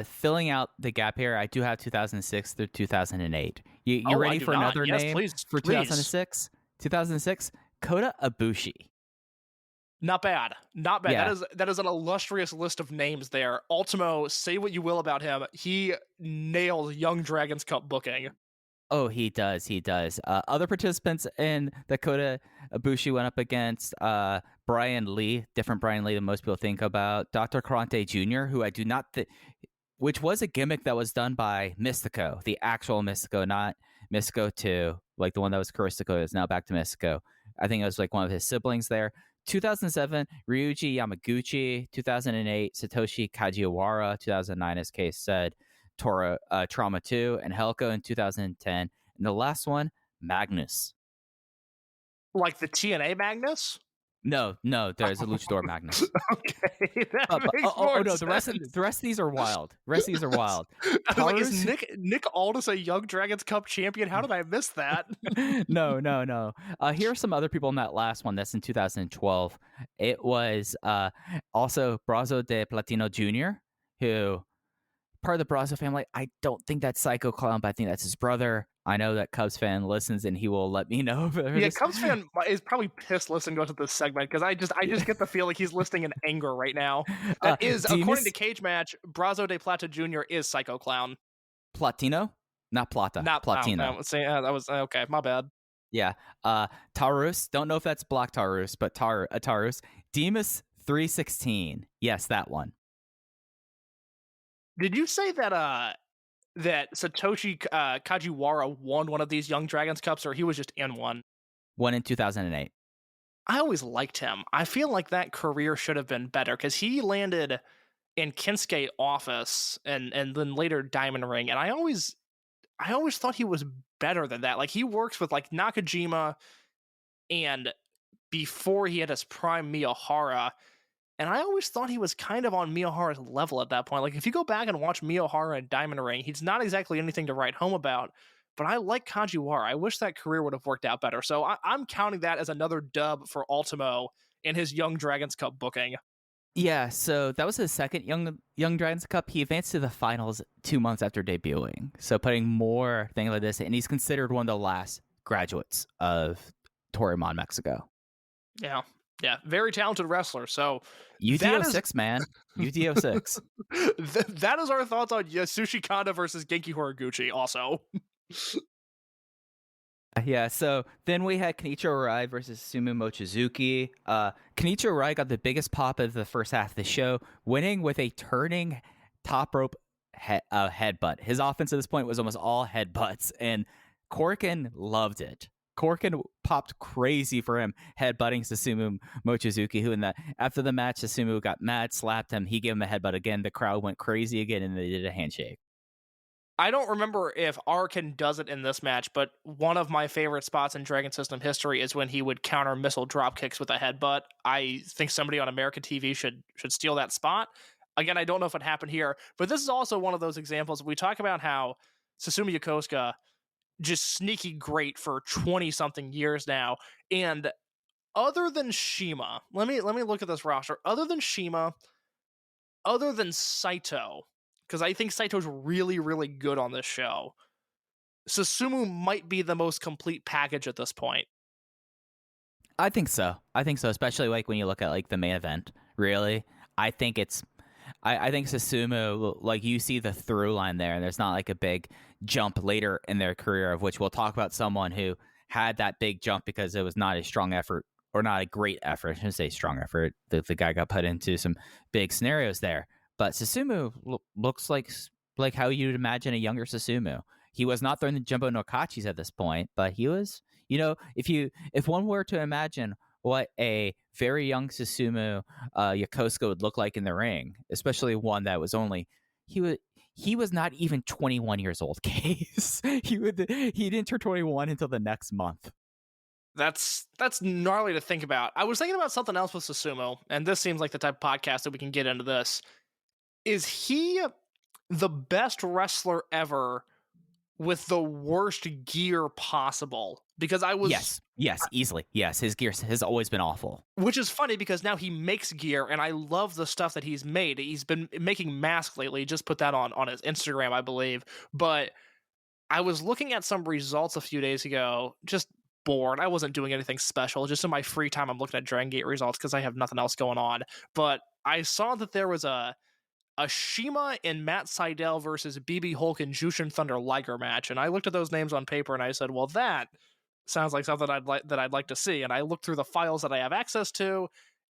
Filling out the gap here, I do have 2006 through 2008. You ready for another name for 2006? 2006, Kota Ibushi. Not bad. Yeah. That is an illustrious list of names there. Ultimo, say what you will about him. He nails Young Dragons Cup booking. Oh, he does. Other participants in the Kota Ibushi went up against Brian Lee, different Brian Lee than most people think about. Dr. Karante Jr., who I do not which was a gimmick that was done by Mystico, the actual Mystico, not Mystico 2, like the one that was Caristico is now back to Mystico. I think it was like one of his siblings there. 2007, Ryuji Yamaguchi. 2008, Satoshi Kajiwara. 2009, as Case said, Trauma 2, and Helico in 2010. And the last one, Magnus. Like the TNA Magnus? No, there's a Luchador Magnus. Okay, that makes more sense. The rest of these are wild. Is Nick Aldis a Young Dragons Cup champion? How did I miss that? No. Here are some other people in that last one. That's in 2012. It was also Brazo de Platino Jr., who part of the Brazo family. I don't think that's Psycho Clown, but I think that's his brother. I know that Cubs fan listens, and he will let me know. Cubs fan is probably pissed listening to this segment because I just get the feel like he's listening in anger right now. That is, according to Cage Match, Brazo de Plata Jr. is Psycho Clown. Platino, not Plata. Not Platino. That was okay. My bad. Yeah. Taurus. Don't know if that's Black Taurus, but Taurus. Demus 316. Yes, that one. Did you say that Satoshi Kajiwara won one of these Young Dragons Cups, or he was just in one? One in 2008. I always liked him. I feel like that career should have been better because he landed in Kensuke Office and then later Diamond Ring, and I always thought he was better than that. Like, he works with like Nakajima, and before he had his prime Miyahara. And I always thought he was kind of on Miyahara's level at that point. Like, if you go back and watch Miyahara and Diamond Ring, he's not exactly anything to write home about, but I like Kajiwara. I wish that career would have worked out better. So I'm counting that as another dub for Ultimo in his Young Dragons Cup booking. Yeah, so that was his second Young Dragons Cup. He advanced to the finals 2 months after debuting. So putting more things like this, and he's considered one of the last graduates of Toryumon Mexico. Yeah, very talented wrestler. So UDO6, man. UDO6. That is our thoughts on Yasushi Kanda versus Genki Horiguchi also. Yeah, so then we had Kenichiro Rai versus Susumu Mochizuki. Kenichiro Rai got the biggest pop of the first half of the show, winning with a turning top rope headbutt. His offense at this point was almost all headbutts, and Korakuen loved it. Korakuen popped crazy for him headbutting Susumu Mochizuki, who after the match, Susumu got mad, slapped him. He gave him a headbutt again. The crowd went crazy again, and they did a handshake. I don't remember if Arikan does it in this match, but one of my favorite spots in Dragon System history is when he would counter missile drop kicks with a headbutt. I think somebody on American TV should steal that spot. Again, I don't know if it happened here, but this is also one of those examples. We talk about how Susumu Yokosuka just sneaky great for 20-something years now, and other than Shima, let me look at this roster. Other than Shima, other than Saito, because I think Saito's really, really good on this show, Susumu might be the most complete package at this point. I think so. Especially like when you look at like the main event. Really, I think I think Susumu, like you see the through line there, and there's not like a big jump later in their career, of which we'll talk about someone who had that big jump because it was not a strong effort or not a great effort. I shouldn't say strong effort. The guy got put into some big scenarios there. But Susumu looks like how you'd imagine a younger Susumu. He was not throwing the jumbo no kachis at this point, but he was, if one were to imagine what a very young Susumu Yokosuka would look like in the ring, especially one that was only, he was not even 21 years old, Case. He didn't turn 21 until the next month. That's gnarly to think about. I was thinking about something else with Susumu, and this seems like the type of podcast that we can get into this. Is he the best wrestler ever with the worst gear possible? Because I was... Yes, easily. Yes, his gear has always been awful. Which is funny because now he makes gear, and I love the stuff that he's made. He's been making masks lately. He just put that on his Instagram, I believe. But I was looking at some results a few days ago, just bored. I wasn't doing anything special. Just in my free time, I'm looking at Dragon Gate results because I have nothing else going on. But I saw that there was a Shima and Matt Sydal versus BB Hulk and Jushin Thunder Liger match, and I looked at those names on paper and I said, well, that sounds like something I'd like to see. And I looked through the files that I have access to,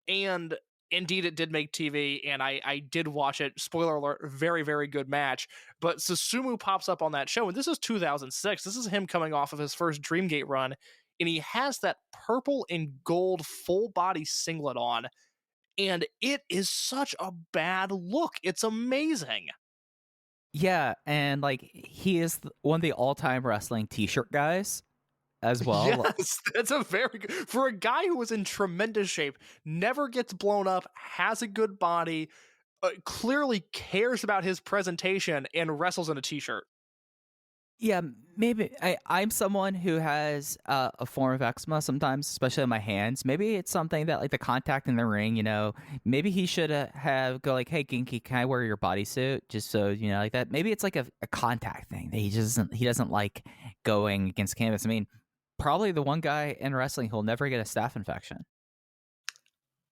and indeed it did make TV, and I did watch it. Spoiler alert, very, very good match. But Susumu pops up on that show, and this is 2006. This is him coming off of his first Dreamgate run, and he has that purple and gold full body singlet on, and it is such a bad look. It's amazing. Yeah, and like he is one of the all-time wrestling t-shirt guys as well. Yes, that's a very good, for a guy who was in tremendous shape, never gets blown up, has a good body, clearly cares about his presentation, and wrestles in a t-shirt. Yeah, maybe I'm someone who has a form of eczema sometimes, especially on my hands. Maybe it's something that like the contact in the ring, maybe he should have go like, hey, Genki, can I wear your bodysuit? Just so, like that. Maybe it's like a contact thing that he doesn't like going against canvas. I mean, probably the one guy in wrestling who'll never get a staph infection.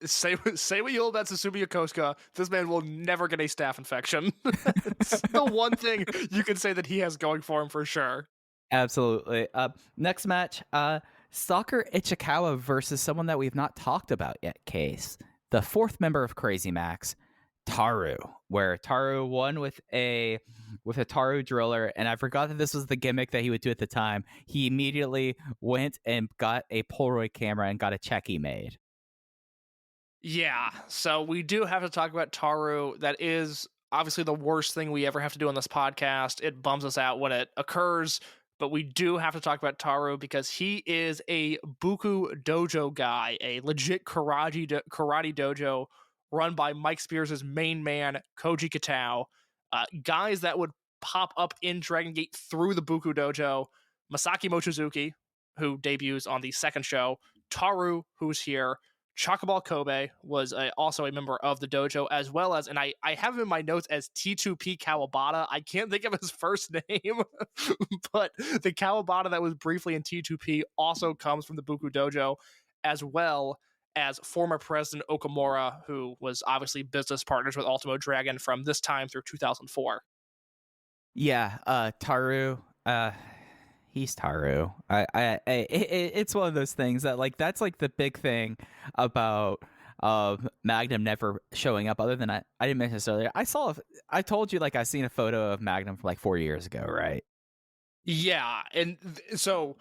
Say what you will about Susumu Yokosuka, this man will never get a staph infection. It's the one thing you can say that he has going for him for sure. Absolutely. Next match, Stalker Ichikawa versus someone that we've not talked about yet, Case. The fourth member of Crazy Max, Taru, where Taru won with a Taru driller, and I forgot that this was the gimmick that he would do at the time. He immediately went and got a Polaroid camera and got a checky made. Yeah, so we do have to talk about Taru. That is obviously the worst thing we ever have to do on this podcast. It bums us out when it occurs, but we do have to talk about Taru because he is a Bukoh Dojo guy, a legit karate dojo run by Mike Spears' main man, Koji Katao. Guys that would pop up in Dragon Gate through the Bukoh Dojo. Masaki Mochizuki, who debuts on the second show. Taru, who's here. Chocoball Kobe was also a member of the dojo, as well as, and I have him in my notes as T2P Kawabata. I can't think of his first name, but the Kawabata that was briefly in T2P also comes from the Bukoh Dojo, as well as former President Okamura, who was obviously business partners with Ultimo Dragon from this time through 2004. Yeah, Taru. He's Taru. It's one of those things that like that's like the big thing about Magnum never showing up. Other than I didn't mention this earlier. I told you like I seen a photo of Magnum from like 4 years ago, right? Yeah, and so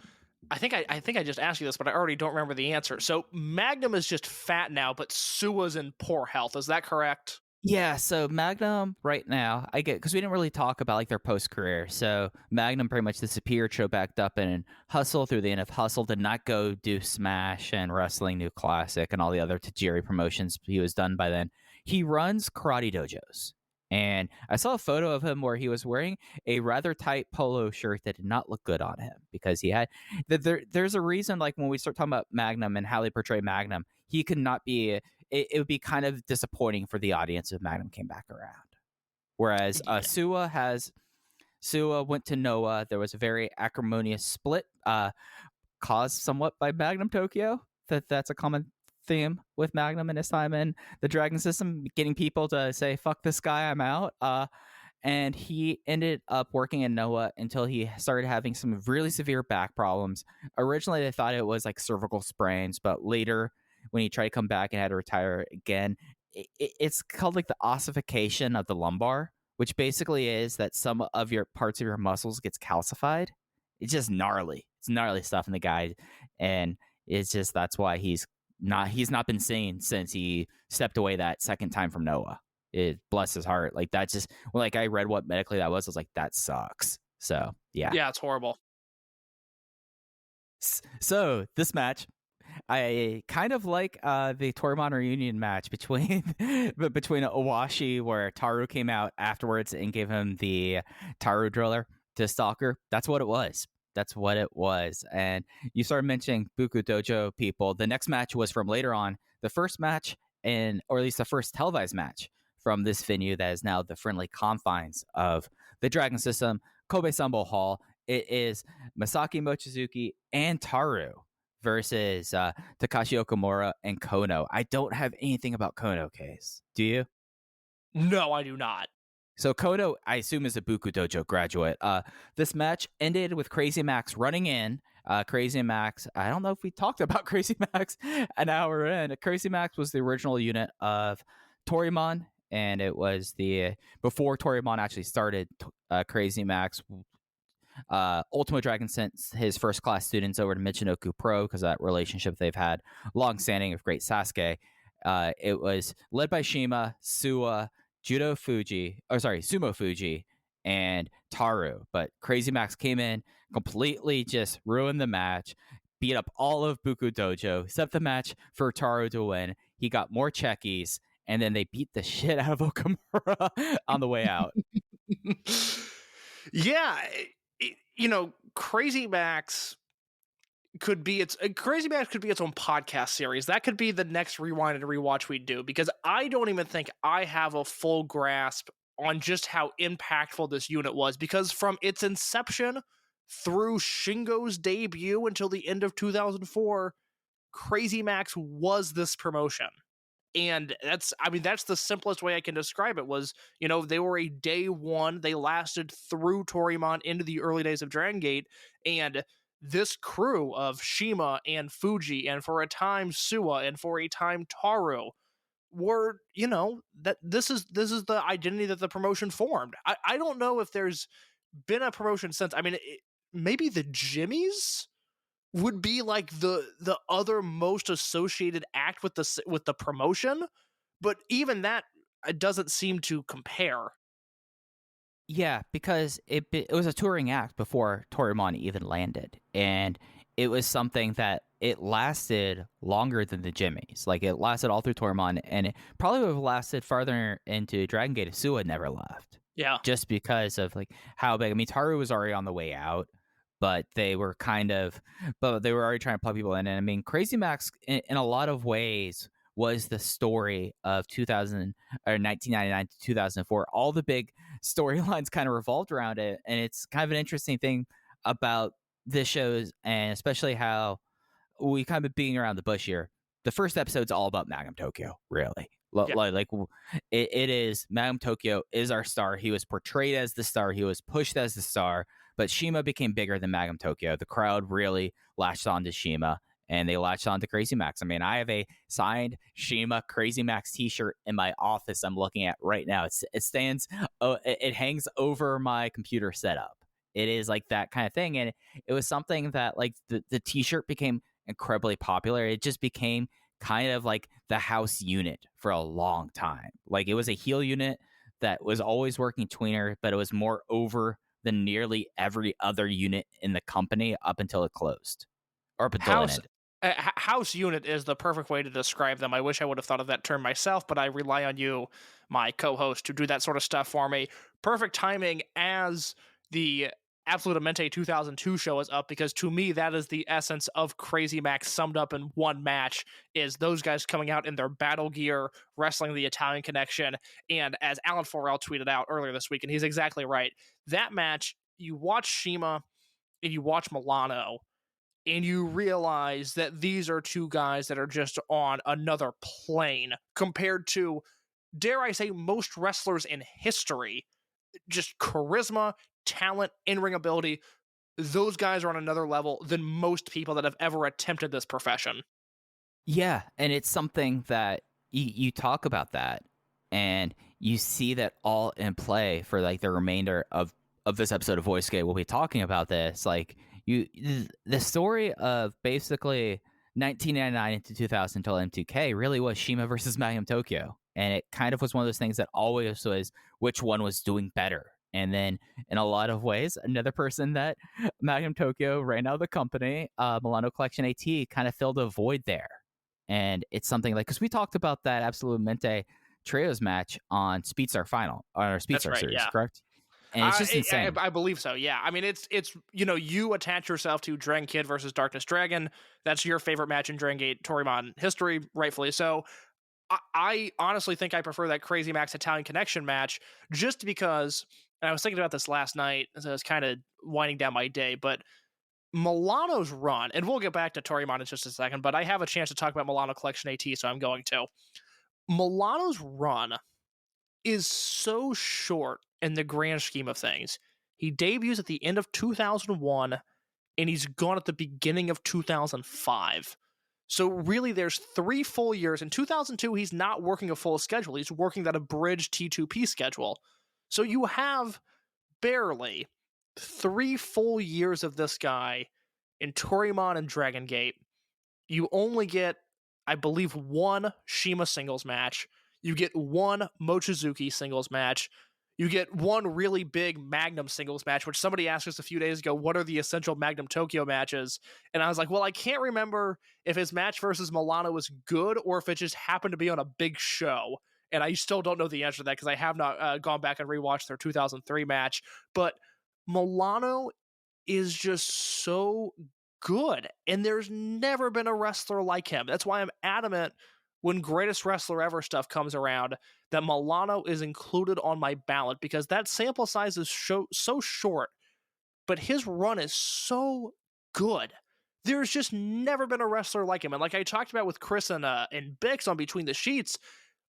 I think I just asked you this, but I already don't remember the answer. So Magnum is just fat now, but Suwa's in poor health. Is that correct? Yeah, so Magnum right now, I get because we didn't really talk about like their post career. So Magnum pretty much disappeared, show backed up, and Hustle through the end of Hustle did not go do Smash and Wrestling New Classic and all the other Tajiri promotions he was done by then. He runs karate dojos. And I saw a photo of him where he was wearing a rather tight polo shirt that did not look good on him because he had there's a reason like when we start talking about Magnum and how they portray Magnum, he could not be it would be kind of disappointing for the audience if Magnum came back around. Whereas Sua went to Noah. There was a very acrimonious split, caused somewhat by Magnum Tokyo. That's a common theme with Magnum in his time in the Dragon system, getting people to say "fuck this guy, I'm out." And he ended up working in Noah until he started having some really severe back problems. Originally, they thought it was like cervical sprains, but later, when he tried to come back and had to retire again, it's called like the ossification of the lumbar, which basically is that some of your parts of your muscles gets calcified. It's just gnarly. It's gnarly stuff in the guy, and it's just that's why he's not been seen since he stepped away that second time from Noah. It bless his heart. Like that just like I read what medically that was. I was like, that sucks. So yeah. Yeah, it's horrible. So this match, I kind of like the Toryumon reunion match between Owashi, where Taru came out afterwards and gave him the Taru driller to Stalker. That's what it was. That's what it was. And you started mentioning Bukoh Dojo people. The next match was from later on. The first match, or at least the first televised match from this venue that is now the friendly confines of the Dragon System, Kobe Sanbo Hall. It is Masaki Mochizuki and Taru versus Takashi Okamura and Kono. I don't have anything about Kono, Case. Do you? No, I do not. So Kono, I assume, is a Bukoh Dojo graduate. This match ended with Crazy Max running in. Crazy Max, I don't know if we talked about Crazy Max an hour in. Crazy Max was the original unit of Toryumon, and it was before Toryumon actually started. Crazy Max, Ultimo Dragon sent his first class students over to Michinoku Pro because of that relationship they've had long-standing with Great Sasuke. It was led by Shima, Sumo Fuji, and Taru. But Crazy Max came in, completely just ruined the match, beat up all of Bukoh Dojo, set the match for Taru to win. He got more checkies, and then they beat the shit out of Okamura on the way out. Yeah, Crazy Max could be its own podcast series. That could be the next rewind and rewatch we do, because I don't even think I have a full grasp on just how impactful this unit was, because from its inception through Shingo's debut until the end of 2004, Crazy Max was this promotion. And that's the simplest way I can describe it. Was, they were a day one. They lasted through Toryumon into the early days of Dragon Gate, and this crew of Shima and Fuji, and for a time Suwa, and for a time Taru, were, that this is the identity that the promotion formed. I don't know if there's been a promotion since. Maybe the Jimmies would be like the other most associated act with the promotion, but even that doesn't seem to compare. Yeah, because it was a touring act before Toryumon even landed, and it was something that it lasted longer than the Jimmies. Like, it lasted all through Toryumon, and it probably would have lasted farther into Dragon Gate if Suwa never left. Yeah, just because of like how big. Taru was already on the way out, but they were already trying to plug people in. And Crazy Max in a lot of ways was the story of 1999 to 2004. All the big storylines kind of revolved around it, and it's kind of an interesting thing about this shows, and especially how we kind of being around the bush here. The first episode's all about Magnum Tokyo, really. Yeah. Like it is. Magnum Tokyo is our star. He was portrayed as the star. He was pushed as the star. But Shima became bigger than Magnum Tokyo. The crowd really latched on to Shima, and they latched on to Crazy Max. I have a signed Shima Crazy Max t-shirt in my office I'm looking at right now. It stands, it hangs over my computer setup. It is like that kind of thing. And it was something that like the t-shirt became incredibly popular. It just became kind of like the house unit for a long time. Like, it was a heel unit that was always working tweener, but it was more over than nearly every other unit in the company up until it closed, or up until it House ended. house unit is the perfect way to describe them. I wish I would have thought of that term myself, but I rely on you, my co-host, to do that sort of stuff for me. Perfect timing as the Absolutamente 2002 show is up, because to me that is the essence of Crazy Max summed up in one match, is those guys coming out in their battle gear, wrestling the Italian Connection. And as Alan Forel tweeted out earlier this week, and he's exactly right, that match, you watch Shima and you watch Milano, and you realize that these are two guys that are just on another plane compared to, dare I say, most wrestlers in history. Just charisma, talent, in-ring ability. Those guys are on another level than most people that have ever attempted this profession. Yeah, and it's something that you talk about that, and you see that all in play for like the remainder of this episode of Voice Gate. We'll be talking about this. Like, the story of basically 1999 into 2000 until M2K really was Shima versus Magnum Tokyo, and it kind of was one of those things that always was which one was doing better. And then, in a lot of ways, another person that Magnum Tokyo ran out of the company, Milano Collection AT, kind of filled a void there. And it's something like, because we talked about that Absolutamente Trios match on Speedstar Final, or Speedstar right, Series, yeah. correct? And it's just insane. I believe so, yeah. I mean, it's you attach yourself to Dragon Kid versus Darkness Dragon. That's your favorite match in Dragon Gate Toryumon history, rightfully so. I honestly think I prefer that Crazy Max Italian Connection match, just because, and I was thinking about this last night as I was kind of winding down my day, but Milano's run, and we'll get back to Toryumon in just a second, but I have a chance to talk about Milano Collection AT, so I'm going to. Milano's run is so short in the grand scheme of things. He debuts at the end of 2001, and he's gone at the beginning of 2005. So really, there's 3 full years. In 2002, he's not working a full schedule. He's working that abridged T2P schedule. So you have barely 3 full years of this guy in Toryumon and Dragon Gate. You only get, I believe, 1 Shima singles match. You get 1 Mochizuki singles match. You get 1 really big Magnum singles match, which somebody asked us a few days ago, what are the essential Magnum Tokyo matches? And I was like, well, I can't remember if his match versus Milano was good or if it just happened to be on a big show. And I still don't know the answer to that, because I have not gone back and rewatched their 2003 match. But Milano is just so good, and there's never been a wrestler like him. That's why I'm adamant when Greatest Wrestler Ever stuff comes around that Milano is included on my ballot, because that sample size is so short, but his run is so good. There's just never been a wrestler like him. And like I talked about with Chris and Bix on Between the Sheets,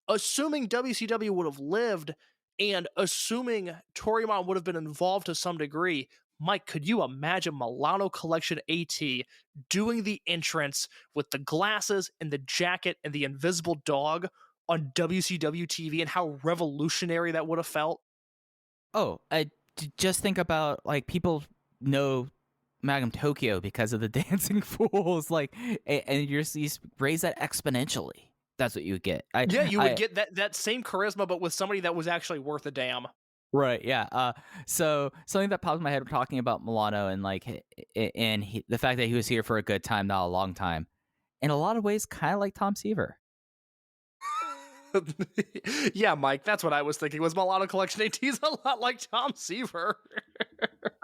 assuming WCW would have lived and assuming Toryumon would have been involved to some degree, Mike, could you imagine Milano Collection AT doing the entrance with the glasses and the jacket and the invisible dog on WCW TV, and how revolutionary that would have felt? Oh, I just think about, like, people know Magnum Tokyo because of the Dancing Fools, like, and you raise that exponentially. That's what you would get. You would get that same charisma, but with somebody that was actually worth a damn. Right, yeah. So something that popped in my head talking about Milano, and like, the fact that he was here for a good time, not a long time, in a lot of ways, kind of like Tom Seaver. Yeah, Mike, that's what I was thinking. Was Milano Collection AT is a lot like Tom Seaver.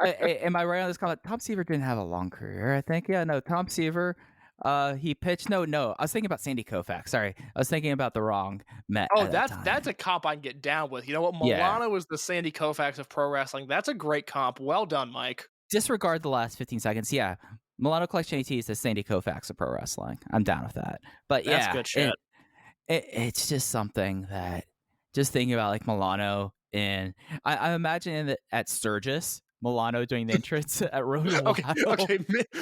Am I right on this comment? Tom Seaver didn't have a long career, I think. Yeah, no, Tom Seaver. He pitched. No. I was thinking about Sandy Koufax. Sorry, I was thinking about the wrong Met. Oh, that's a comp I can get down with. You know what? Milano was the Sandy Koufax of pro wrestling. That's a great comp. Well done, Mike. Disregard the last 15 seconds. Yeah, Milano Collection AT is the Sandy Koufax of pro wrestling. I'm down with that. But that's good shit. It's just something that, just thinking about like Milano, and I imagine that at Sturgis, Milano doing the entrance at Rodeo. Okay.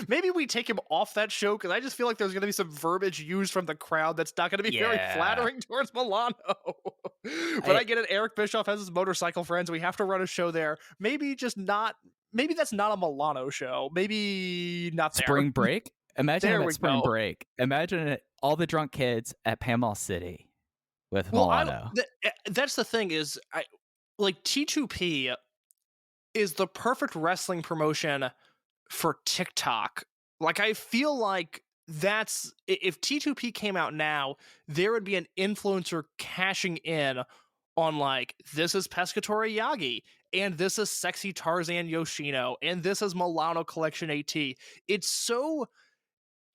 Maybe we take him off that show, because I just feel like there's going to be some verbiage used from the crowd that's not going to be very flattering towards Milano. But I get it. Eric Bischoff has his motorcycle friends. We have to run a show there. Maybe that's not a Milano show. Maybe not there. Spring Break. Imagine him at Spring Break. Imagine it all the drunk kids at Panama City with Well, Milano. that's the thing is, like T2P is the perfect wrestling promotion for TikTok. Like, I feel like that's if T2P came out now, there would be an influencer cashing in on like, this is Pescatore Yagi, and this is Sexy Tarzan Yoshino, and this is Milano Collection AT. It's so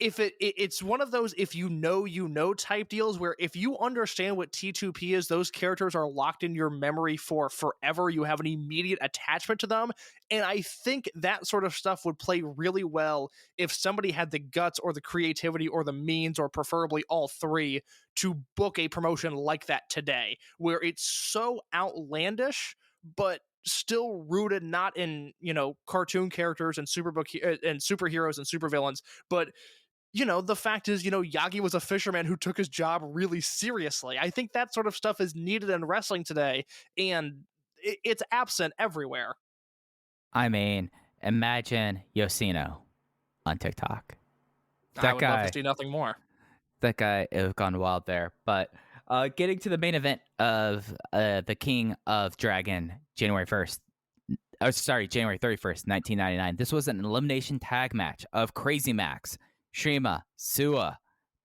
if it's one of those if you know type deals where if you understand what T2P is, those characters are locked in your memory for forever. You have an immediate attachment to them. And I think that sort of stuff would play really well if somebody had the guts or the creativity or the means, or preferably all three, to book a promotion like that today, where it's so outlandish, but still rooted not in, cartoon characters and and superheroes and supervillains, but the fact is, Yagi was a fisherman who took his job really seriously. I think that sort of stuff is needed in wrestling today, and it's absent everywhere. I mean, imagine Yoshino on TikTok. I would love to see nothing more. That guy has gone wild there. But getting to the main event of the King of Dragon, January 31st, 1999. This was an elimination tag match of Crazy Max, Shima, Suwa,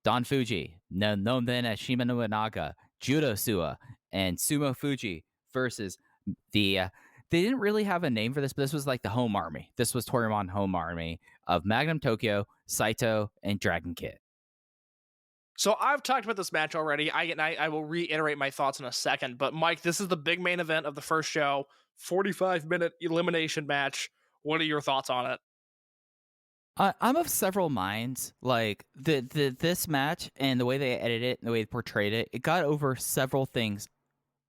Don Fuji, known then as Shima Nobunaga, Judo Suwa, and Sumo Fuji versus the... they didn't really have a name for this, but this was like the home army. This was Toryumon home army of Magnum Tokyo, Saito, and Dragon Kid. So I've talked about this match already. I will reiterate my thoughts in a second. But Mike, this is the big main event of the first show, 45-minute elimination match. What are your thoughts on it? I'm of several minds. Like this match and the way they edited it and the way they portrayed it, it got over several things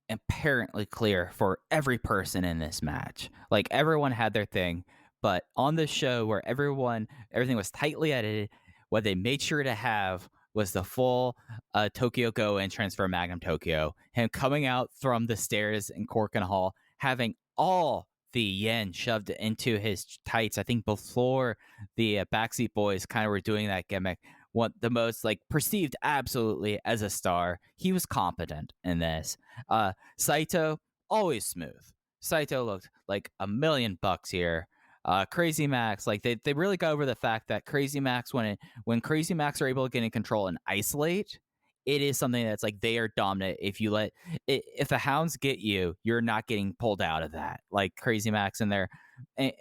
apparently clear for every person in this match. Like, everyone had their thing, but on this show where everything was tightly edited, what they made sure to have was the full Tokyo Go entrance for Magnum Tokyo. Him coming out from the stairs in Corkin Hall, having all the yen shoved into his tights. I think before the Backseat Boys kind of were doing that gimmick, what the most like perceived absolutely as a star. He was competent in this. Saito, always smooth. Saito looked like $1,000,000 here. Crazy Max, like they really got over the fact that Crazy Max, when Crazy Max are able to get in control and isolate, it is something that's like they are dominant. If the hounds get you, you're not getting pulled out of that. Like Crazy Max in there, in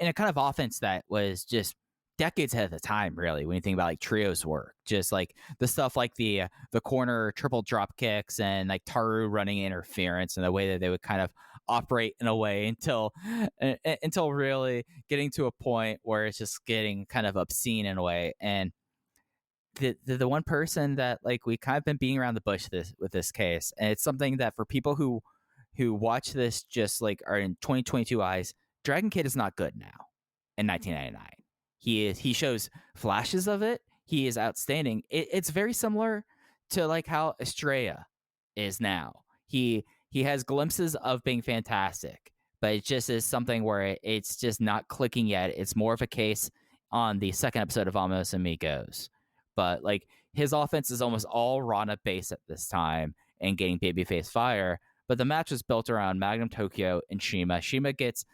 a kind of offense that was just decades ahead of the time, really, when you think about like trios work. Just like the stuff like the corner triple drop kicks and like Taru running interference and the way that they would kind of operate in a way until really getting to a point where it's just getting kind of obscene in a way. And the one person that like we kind of been beating around the bush with this case, and it's something that for people who watch this just like are in 2022 eyes, Dragon Kid is not good now in 1999. He shows flashes of it. He is outstanding. It's very similar to like how Estrella is now. He has glimpses of being fantastic, but it just is something where it's just not clicking yet. It's more of a case on the second episode of Amos Amigos. But like his offense is almost all Rana based at this time and getting babyface fire. But the match is built around Magnum Tokyo and Shima. Shima gets...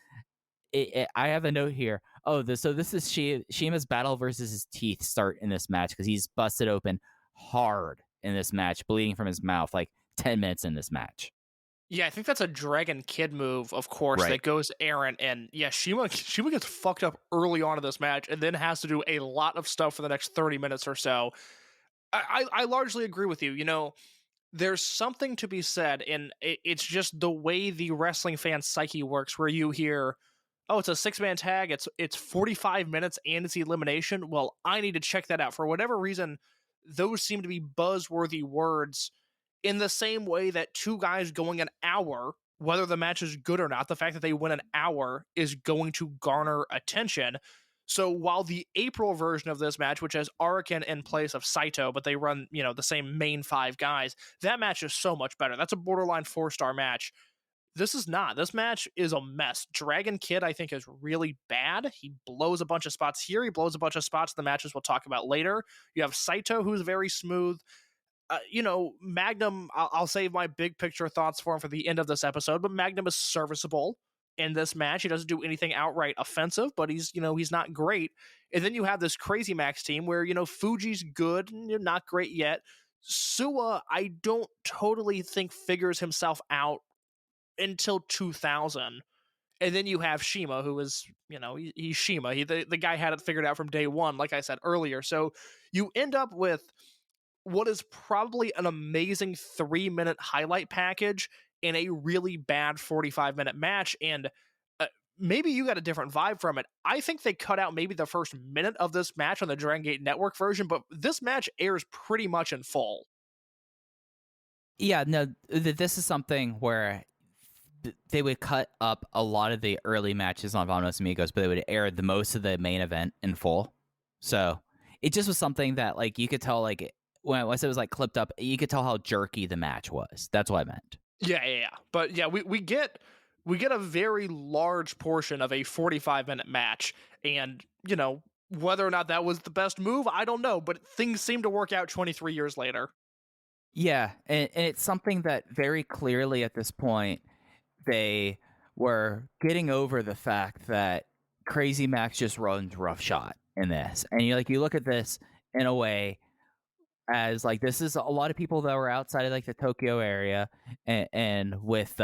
I have a note here. So this is Shima's battle versus his teeth start in this match because he's busted open hard in this match, bleeding from his mouth like 10 minutes in this match. Yeah, I think that's a Dragon Kid move, of course, that goes errant. And yeah, Shima gets fucked up early on in this match and then has to do a lot of stuff for the next 30 minutes or so. I largely agree with you. There's something to be said, and it's just the way the wrestling fan psyche works, where you hear, oh, it's a 6-man tag, it's 45 minutes and it's elimination. Well, I need to check that out. For whatever reason, those seem to be buzzworthy words, in the same way that two guys going an hour, whether the match is good or not, the fact that they win an hour is going to garner attention. So while the April version of this match, which has Arikan in place of Saito, but they run, the same main 5 guys, that match is so much better. That's a borderline 4-star match. This is not. This match is a mess. Dragon Kid, I think, is really bad. He blows a bunch of spots here. He blows a bunch of spots in the matches we'll talk about later. You have Saito, who's very smooth. Magnum, I'll save my big picture thoughts for him for the end of this episode, but Magnum is serviceable in this match. He doesn't do anything outright offensive, but he's not great. And then you have this Crazy Max team where, Fuji's good, not great yet. Suwa, I don't totally think figures himself out until 2000. And then you have Shima, who is, he's Shima. The guy had it figured out from day one, like I said earlier. So you end up with what is probably an amazing 3-minute highlight package in a really bad 45-minute match. And maybe you got a different vibe from it. I think they cut out maybe the first minute of this match on the Dragon Gate Network version, but this match airs pretty much in full. Yeah, no, this is something where they would cut up a lot of the early matches on Vamos Amigos, but they would air the most of the main event in full. So it just was something that, like, you could tell, like, when I said it was, like, clipped up, you could tell how jerky the match was. That's what I meant. Yeah. But yeah, we get a very large portion of a 45-minute match, and, whether or not that was the best move, I don't know, but things seem to work out 23 years later. Yeah, and it's something that very clearly at this point, they were getting over the fact that Crazy Max just runs roughshod in this. And you look at this in a way as, like, this is a lot of people that were outside of, like, the Tokyo area and with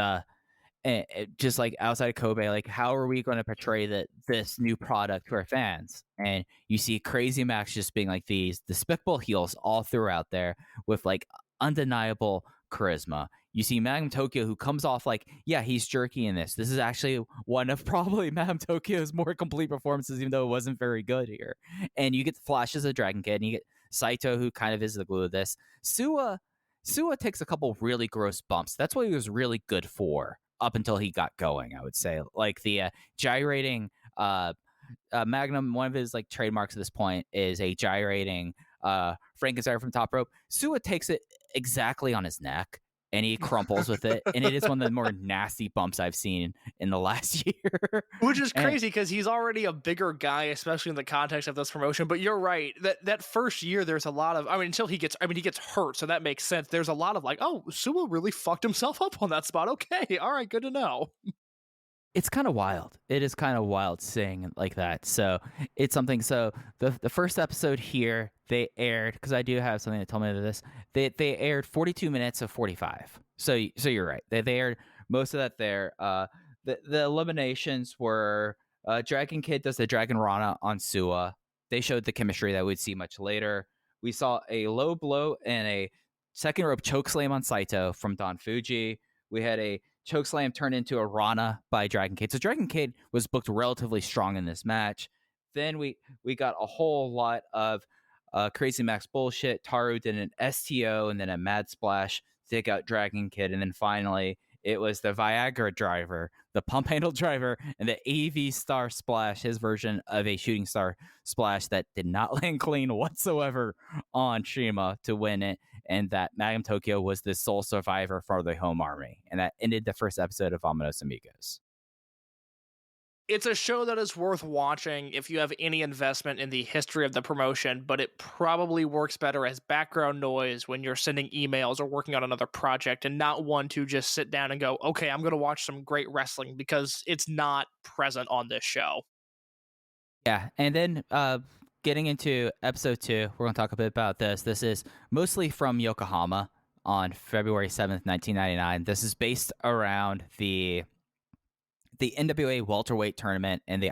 just, like, outside of Kobe, like, how are we going to portray this new product to our fans? And you see Crazy Max just being, like, these despicable heels all throughout there with, like, undeniable charisma. You see Magnum Tokyo, who comes off like, yeah, he's jerky in this. This is actually one of probably Magnum Tokyo's more complete performances, even though it wasn't very good here. And you get flashes of Dragon Kid, and you get Saito, who kind of is the glue of this. Suwa takes a couple really gross bumps. That's what he was really good for up until he got going, I would say. Like the gyrating Magnum, one of his, like, trademarks at this point is a gyrating Frankenstein from top rope. Suwa takes it exactly on his neck, and he crumples with it, and it is one of the more nasty bumps I've seen in the last year. Which is crazy because he's already a bigger guy, especially in the context of this promotion. But you're right, that first year there's a lot of, until he gets hurt, so that makes sense. There's a lot of, like, oh, Suwa really fucked himself up on that spot. Okay, all right, good to know. It's kind of wild. It is kind of wild seeing like that. So it's something. So the first episode here, they aired, because I do have something that told me this. They aired 42 minutes of 45. So you're right. They aired most of that there. The eliminations were Dragon Kid does the Dragon Rana on Suwa. They showed the chemistry that we'd see much later. We saw a low blow and a second rope chokeslam on Saito from Don Fuji. We had a chokeslam turned into a Rana by Dragon Kid. So Dragon Kid was booked relatively strong in this match. Then we got a whole lot of Crazy Max bullshit. Taru did an STO and then a Mad Splash to take out Dragon Kid. And then finally, it was the Viagra driver, the pump handle driver, and the AV Star Splash, his version of a shooting star splash that did not land clean whatsoever on Shima to win it. And that Magnum Tokyo was the sole survivor for the home army. And that ended the first episode of Vamos Amigos. It's a show that is worth watching if you have any investment in the history of the promotion, but it probably works better as background noise when you're sending emails or working on another project, and not one to just sit down and go, okay, I'm going to watch some great wrestling, because it's not present on this show. Yeah, and then getting into episode 2, we're going to talk a bit about this. This is mostly from Yokohama on February 7th, 1999. This is based around the NWA welterweight tournament and the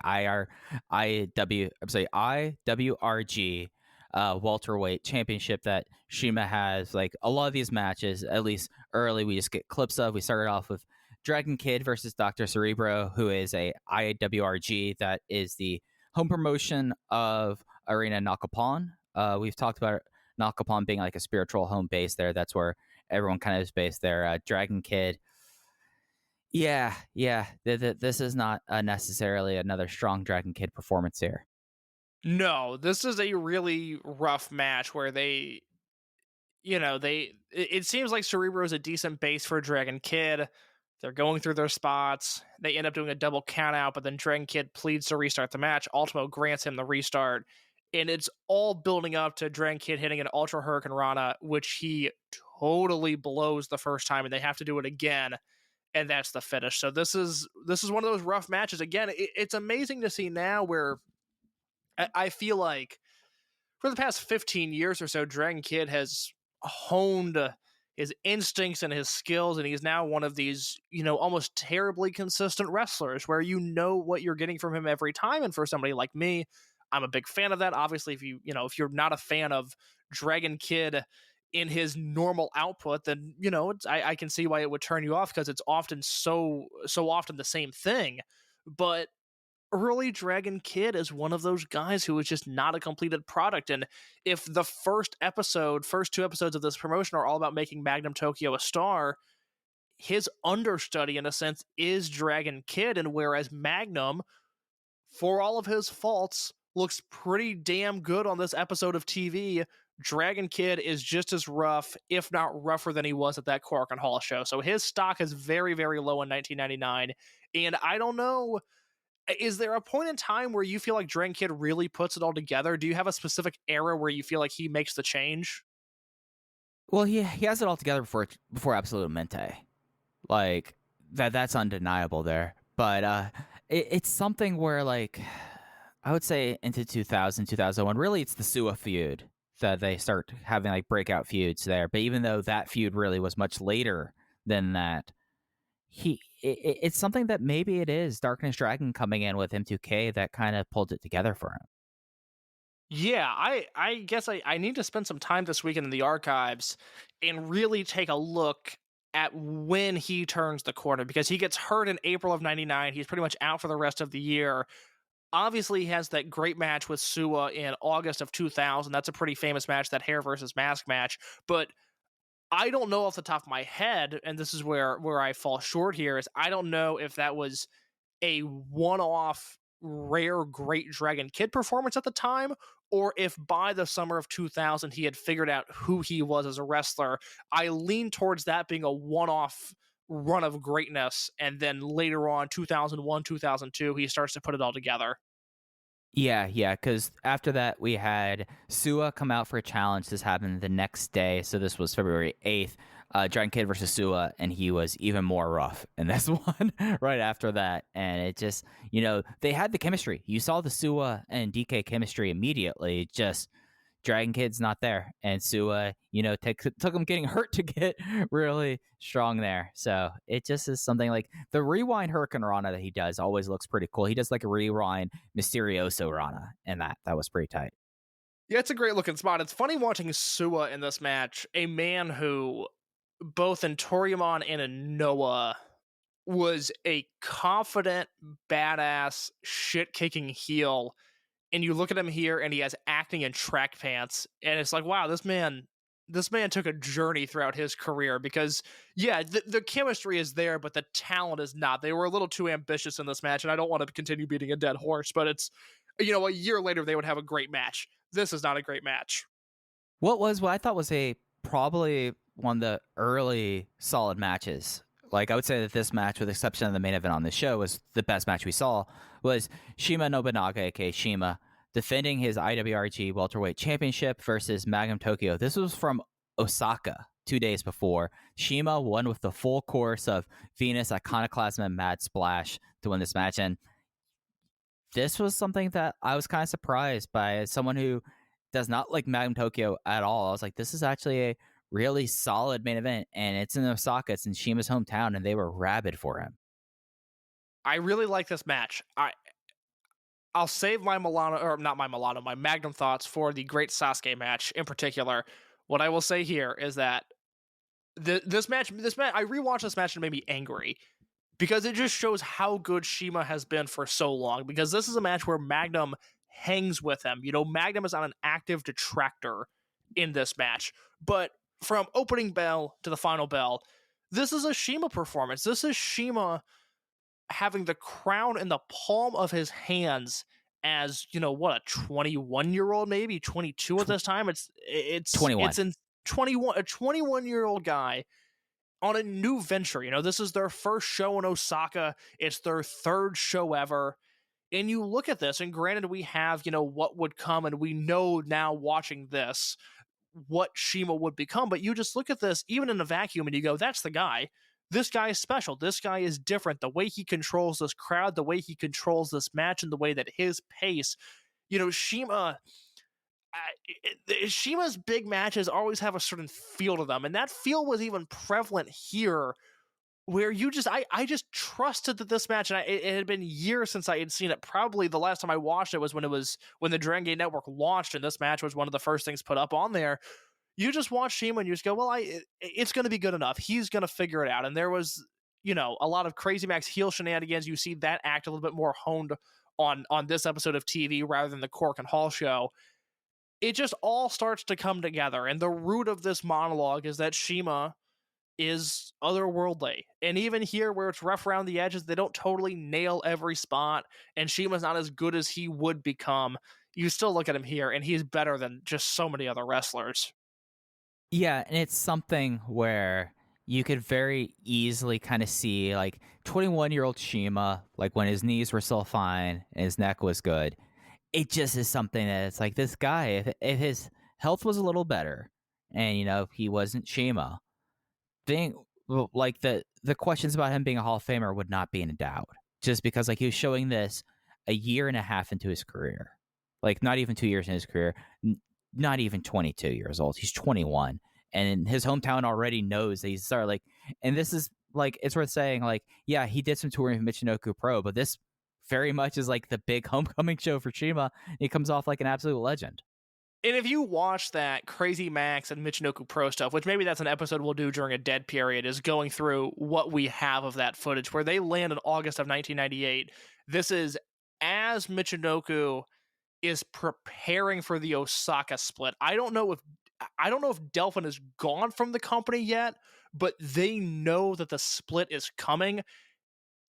IWRG welterweight championship that Shima has. Like, a lot of these matches, at least early, we just get clips of. We started off with Dragon Kid versus Dr. Cerebro, who is a IWRG that is the home promotion of Arena Nakapon. We've talked about Nakapon being like a spiritual home base there. That's where everyone kind of is based there. Dragon Kid. Yeah. This is not necessarily another strong Dragon Kid performance here. No, this is a really rough match where it seems like Cerebro is a decent base for Dragon Kid. They're going through their spots. They end up doing a double count out, but then Dragon Kid pleads to restart the match. Ultimo grants him the restart. And it's all building up to Dragon Kid hitting an Ultra Hurricane Rana, which he totally blows the first time, and they have to do it again. And that's the finish. So this is one of those rough matches. Again, it's amazing to see now where I feel like for the past 15 years or so, Dragon Kid has honed his instincts and his skills, and he's now one of these, almost terribly consistent wrestlers where you know what you're getting from him every time. And for somebody like me, I'm a big fan of that. Obviously, if if you're not a fan of Dragon Kid in his normal output, then I can see why it would turn you off, because it's often so often the same thing. But early Dragon Kid is one of those guys who is just not a completed product. And if the first two episodes of this promotion are all about making Magnum Tokyo a star, his understudy in a sense is Dragon Kid. And whereas Magnum, for all of his faults, looks pretty damn good on this episode of TV, Dragon Kid is just as rough, if not rougher, than he was at that Korakuen Hall show. So his stock is very, very low in 1999. And I don't know, is there a point in time where you feel like Dragon Kid really puts it all together? Do you have a specific era where you feel like he makes the change? Well, he has it all together before Absolute Mente. Like, that's undeniable there. But it's something where, like, I would say into 2000, 2001, really it's the Suwa feud that they start having, like, breakout feuds there. But even though that feud really was much later than that, it's something that maybe it is Darkness Dragon coming in with M2K that kind of pulled it together for him. Yeah, I guess I need to spend some time this weekend in the archives and really take a look at when he turns the corner, because he gets hurt in April of 99. He's pretty much out for the rest of the year. Obviously, he has that great match with Suwa in August of 2000. That's a pretty famous match, that hair versus mask match. But I don't know off the top of my head, and this is where I fall short here, is I don't know if that was a one-off rare great Dragon Kid performance at the time, or if by the summer of 2000 he had figured out who he was as a wrestler. I lean towards that being a one-off run of greatness, and then later on, 2001, 2002, he starts to put it all together. Yeah, because after that, we had Suwa come out for a challenge. This happened the next day, so this was February 8th. Dragon Kid versus Suwa, and he was even more rough in this one right after that. And it just, they had the chemistry. You saw the Suwa and DK chemistry immediately. Just Dragon Kid's not there. And Suwa, took him getting hurt to get really strong there. So it just is something like the rewind Hurricane Rana that he does always looks pretty cool. He does like a rewind Mysterioso Rana, and that was pretty tight. Yeah, it's a great looking spot. It's funny watching Suwa in this match, a man who both in Toryumon and in Noah was a confident, badass, shit-kicking heel. And you look at him here, and he has acting in track pants, and it's like, wow, this man took a journey throughout his career, because, yeah, the chemistry is there, but the talent is not. They were a little too ambitious in this match, and I don't want to continue beating a dead horse, but it's, a year later they would have a great match. This is not a great match. What I thought was probably one of the early solid matches. Like, I would say that this match, with the exception of the main event on this show, was the best match we saw, was Shima Nobunaga, aka Shima, defending his IWRG Welterweight Championship versus Magnum Tokyo. This was from Osaka 2 days before. Shima won with the full course of Venus, Iconoclasm, and Mad Splash to win this match. And this was something that I was kind of surprised by, as someone who does not like Magnum Tokyo at all. I was like, this is actually a really solid main event, and it's in Osaka, it's in Shima's hometown, and they were rabid for him. I really like this match. I'll save my Magnum thoughts for the great Sasuke match in particular. What I will say here is that this match, I rewatched this match and it made me angry, because it just shows how good Shima has been for so long. Because this is a match where Magnum hangs with him. Magnum is not an active detractor in this match, but from opening bell to the final bell, this is a Shima performance. This is Shima having the crown in the palm of his hands as, a 21-year-old, maybe 22 at this time. It's 21. It's in 21, a 21-year-old guy on a new venture. This is their first show in Osaka. It's their third show ever. And you look at this, and granted, we have, what would come, and we know now watching this what CIMA would become, but you just look at this, even in a vacuum, and you go, that's the guy. This guy is special. This guy is different. The way he controls this crowd, the way he controls this match, and the way that his pace, CIMA, CIMA's big matches always have a certain feel to them, and that feel was even prevalent here, where I just trusted that this match, and it had been years since I had seen it. Probably the last time I watched it was when the Dragon Gate Network launched, and this match was one of the first things put up on there. You just watch CIMA and you just go, well, it's going to be good enough. He's going to figure it out. And there was, a lot of Crazy Max heel shenanigans. You see that act a little bit more honed on this episode of TV rather than the Cork and Hall show. It just all starts to come together. And the root of this monologue is that CIMA is otherworldly. And even here, where it's rough around the edges, they don't totally nail every spot, and CIMA's not as good as he would become. You still look at him here, and he's better than just so many other wrestlers. Yeah, and it's something where you could very easily kind of see, like, 21-year-old CIMA, like, when his knees were still fine and his neck was good. It just is something that it's like, this guy, if his health was a little better and, he wasn't CIMA, like, the questions about him being a Hall of Famer would not be in doubt. Just because, like, he was showing this a year and a half into his career. Like, not even 2 years in his career. Not even 22 years old. He's 21. And his hometown already knows that he's started, like, and this is, like, it's worth saying, like, yeah, he did some touring with Michinoku Pro, but this very much is, like, the big homecoming show for CIMA. He comes off like an absolute legend. And if you watch that Crazy Max and Michinoku Pro stuff, which maybe that's an episode we'll do during a dead period, is going through what we have of that footage, where they land in August of 1998. This is as Michinoku is preparing for the Osaka split. I don't know if Delphin is gone from the company yet, but they know that the split is coming.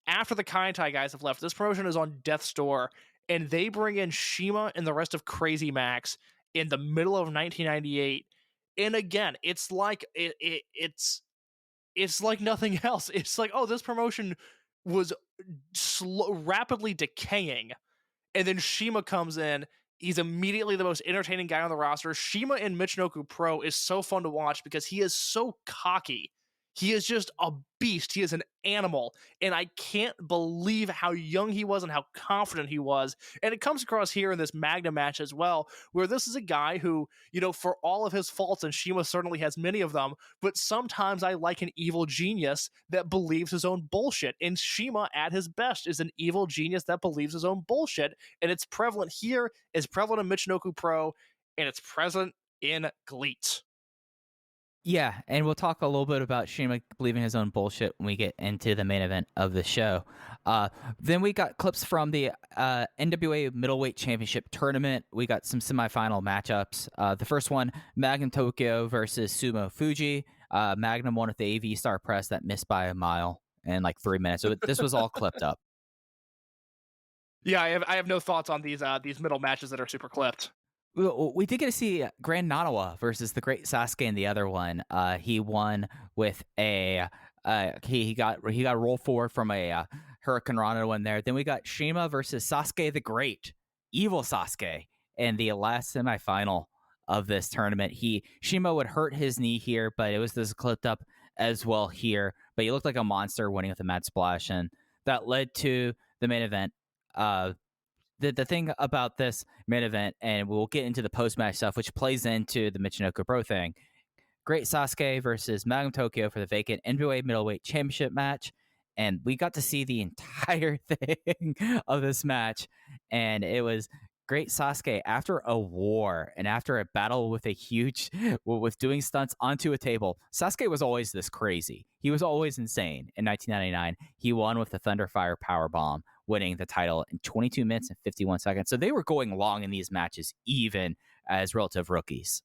After the Kaientai guys have left, this promotion is on death's door, and they bring in CIMA and the rest of Crazy Max in the middle of 1998. And again, it's like it's like nothing else. It's like, oh, this promotion was rapidly decaying, and then CIMA comes in. He's immediately the most entertaining guy on the roster. CIMA in Michinoku Pro is so fun to watch because he is so cocky. He is just a beast. He is an animal. And I can't believe how young he was and how confident he was. And it comes across here in this Magnum match as well, where this is a guy who, for all of his faults, and CIMA certainly has many of them, but sometimes I like an evil genius that believes his own bullshit. And CIMA, at his best, is an evil genius that believes his own bullshit. And it's prevalent here, it's prevalent in Michinoku Pro, and it's present in GLEAT. Yeah, and we'll talk a little bit about CIMA believing his own bullshit when we get into the main event of the show. Then we got clips from the NWA Middleweight Championship Tournament. We got some semifinal matchups. The first one, Magnum Tokyo versus Sumo Fuji. Magnum won with the AV Star Press that missed by a mile in like 3 minutes. So this was all clipped up. Yeah, I have no thoughts on these middle matches that are super clipped. We did get to see Grand Nanawa versus the Great Sasuke in the other one. He won with a he got roll forward from a Hurricane Rana one there. Then we got CIMA versus Sasuke the Great, evil Sasuke, in the last semifinal of this tournament. CIMA would hurt his knee here, but it was this clipped up as well here. But he looked like a monster winning with a mad splash, and that led to the main event. The thing about this main event, and we'll get into the post-match stuff, which plays into the Michinoku Pro thing. Great Sasuke versus Magnum Tokyo for the vacant NWA Middleweight Championship match. And we got to see the entire thing of this match. And it was Great Sasuke after a war and after a battle with with doing stunts onto a table. Sasuke was always this crazy. He was always insane. In 1999, he won with the Thunderfire Powerbomb, winning the title in 22 minutes and 51 seconds. So they were going long in these matches, even as relative rookies.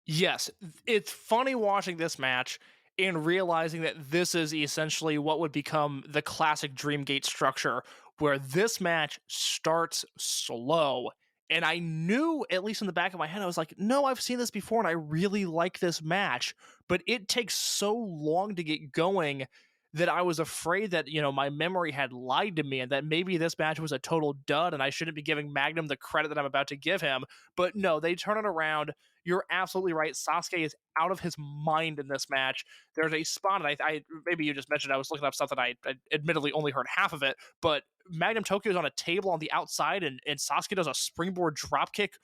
Yes, it's funny watching this match and realizing that this is essentially what would become the classic Dreamgate structure, where this match starts slow And I knew, at least in the back of my head, I was like, no, I've seen this before and I really like this match. But it takes so long to get going that I was afraid that, my memory had lied to me and that maybe this match was a total dud and I shouldn't be giving Magnum the credit that I'm about to give him. But no, they turn it around. You're absolutely right. Sasuke is out of his mind in this match. There's a spot, and I maybe you just mentioned, I was looking up something, I admittedly only heard half of it, but Magnum Tokyo is on a table on the outside, and Sasuke does a springboard dropkick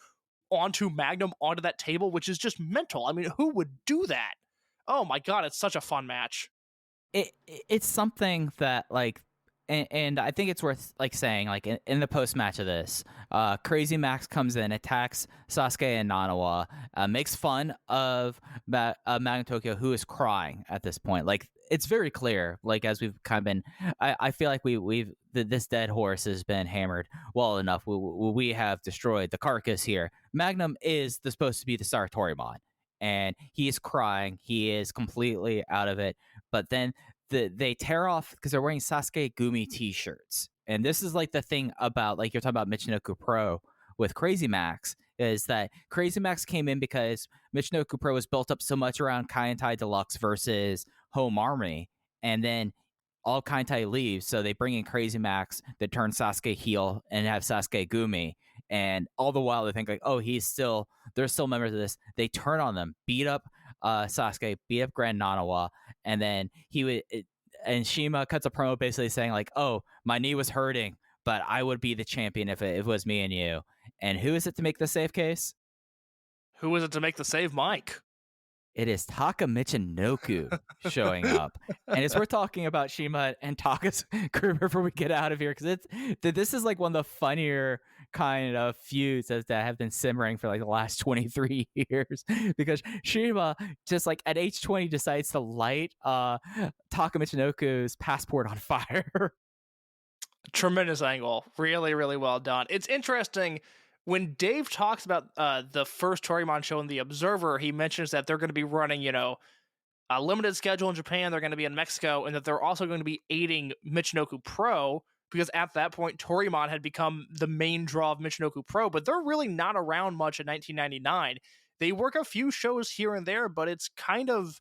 onto Magnum, onto that table, which is just mental. I mean, who would do that? Oh my god, it's such a fun match. It's something that and I think it's worth saying in the post match of this, Crazy Max comes in, attacks Sasuke and Nanawa, makes fun of Magnum Tokyo, who is crying at this point. It's very clear, as we've kind of been, I feel like this dead horse has been hammered well enough. We have destroyed the carcass here. Magnum is supposed to be the star of Toryumon, and he is crying. He is completely out of it. But then they tear off, because they're wearing Sasuke Gumi t-shirts. And this is the thing about, you're talking about Michinoku Pro with Crazy Max, is that Crazy Max came in because Michinoku Pro was built up so much around Kaientai Deluxe versus Home Army. And then all Kaientai leaves, so they bring in Crazy Max that turns Sasuke heel and have Sasuke Gumi. And all the while they think there's still members of this. They turn on them, beat up Sasuke, beat up Grand Nanawa, and then and Shima cuts a promo basically saying oh, my knee was hurting, but I would be the champion if it was me and you. And who is it to make the save case? Who is it to make the save, Mike? It is Taka Michinoku showing up. And it's worth talking about Shima and Taka's career before we get out of here, because this is one of the funnier kind of feuds that have been simmering for the last 23 years, because Shima just at age 20 decides to light Taka Michinoku's passport on fire. Tremendous angle. Really, really well done. It's interesting. When Dave talks about the first Toryumon show in The Observer, he mentions that they're going to be running, a limited schedule in Japan. They're going to be in Mexico, and that they're also going to be aiding Michinoku Pro, because at that point, Toryumon had become the main draw of Michinoku Pro, but they're really not around much in 1999. They work a few shows here and there, but it's kind of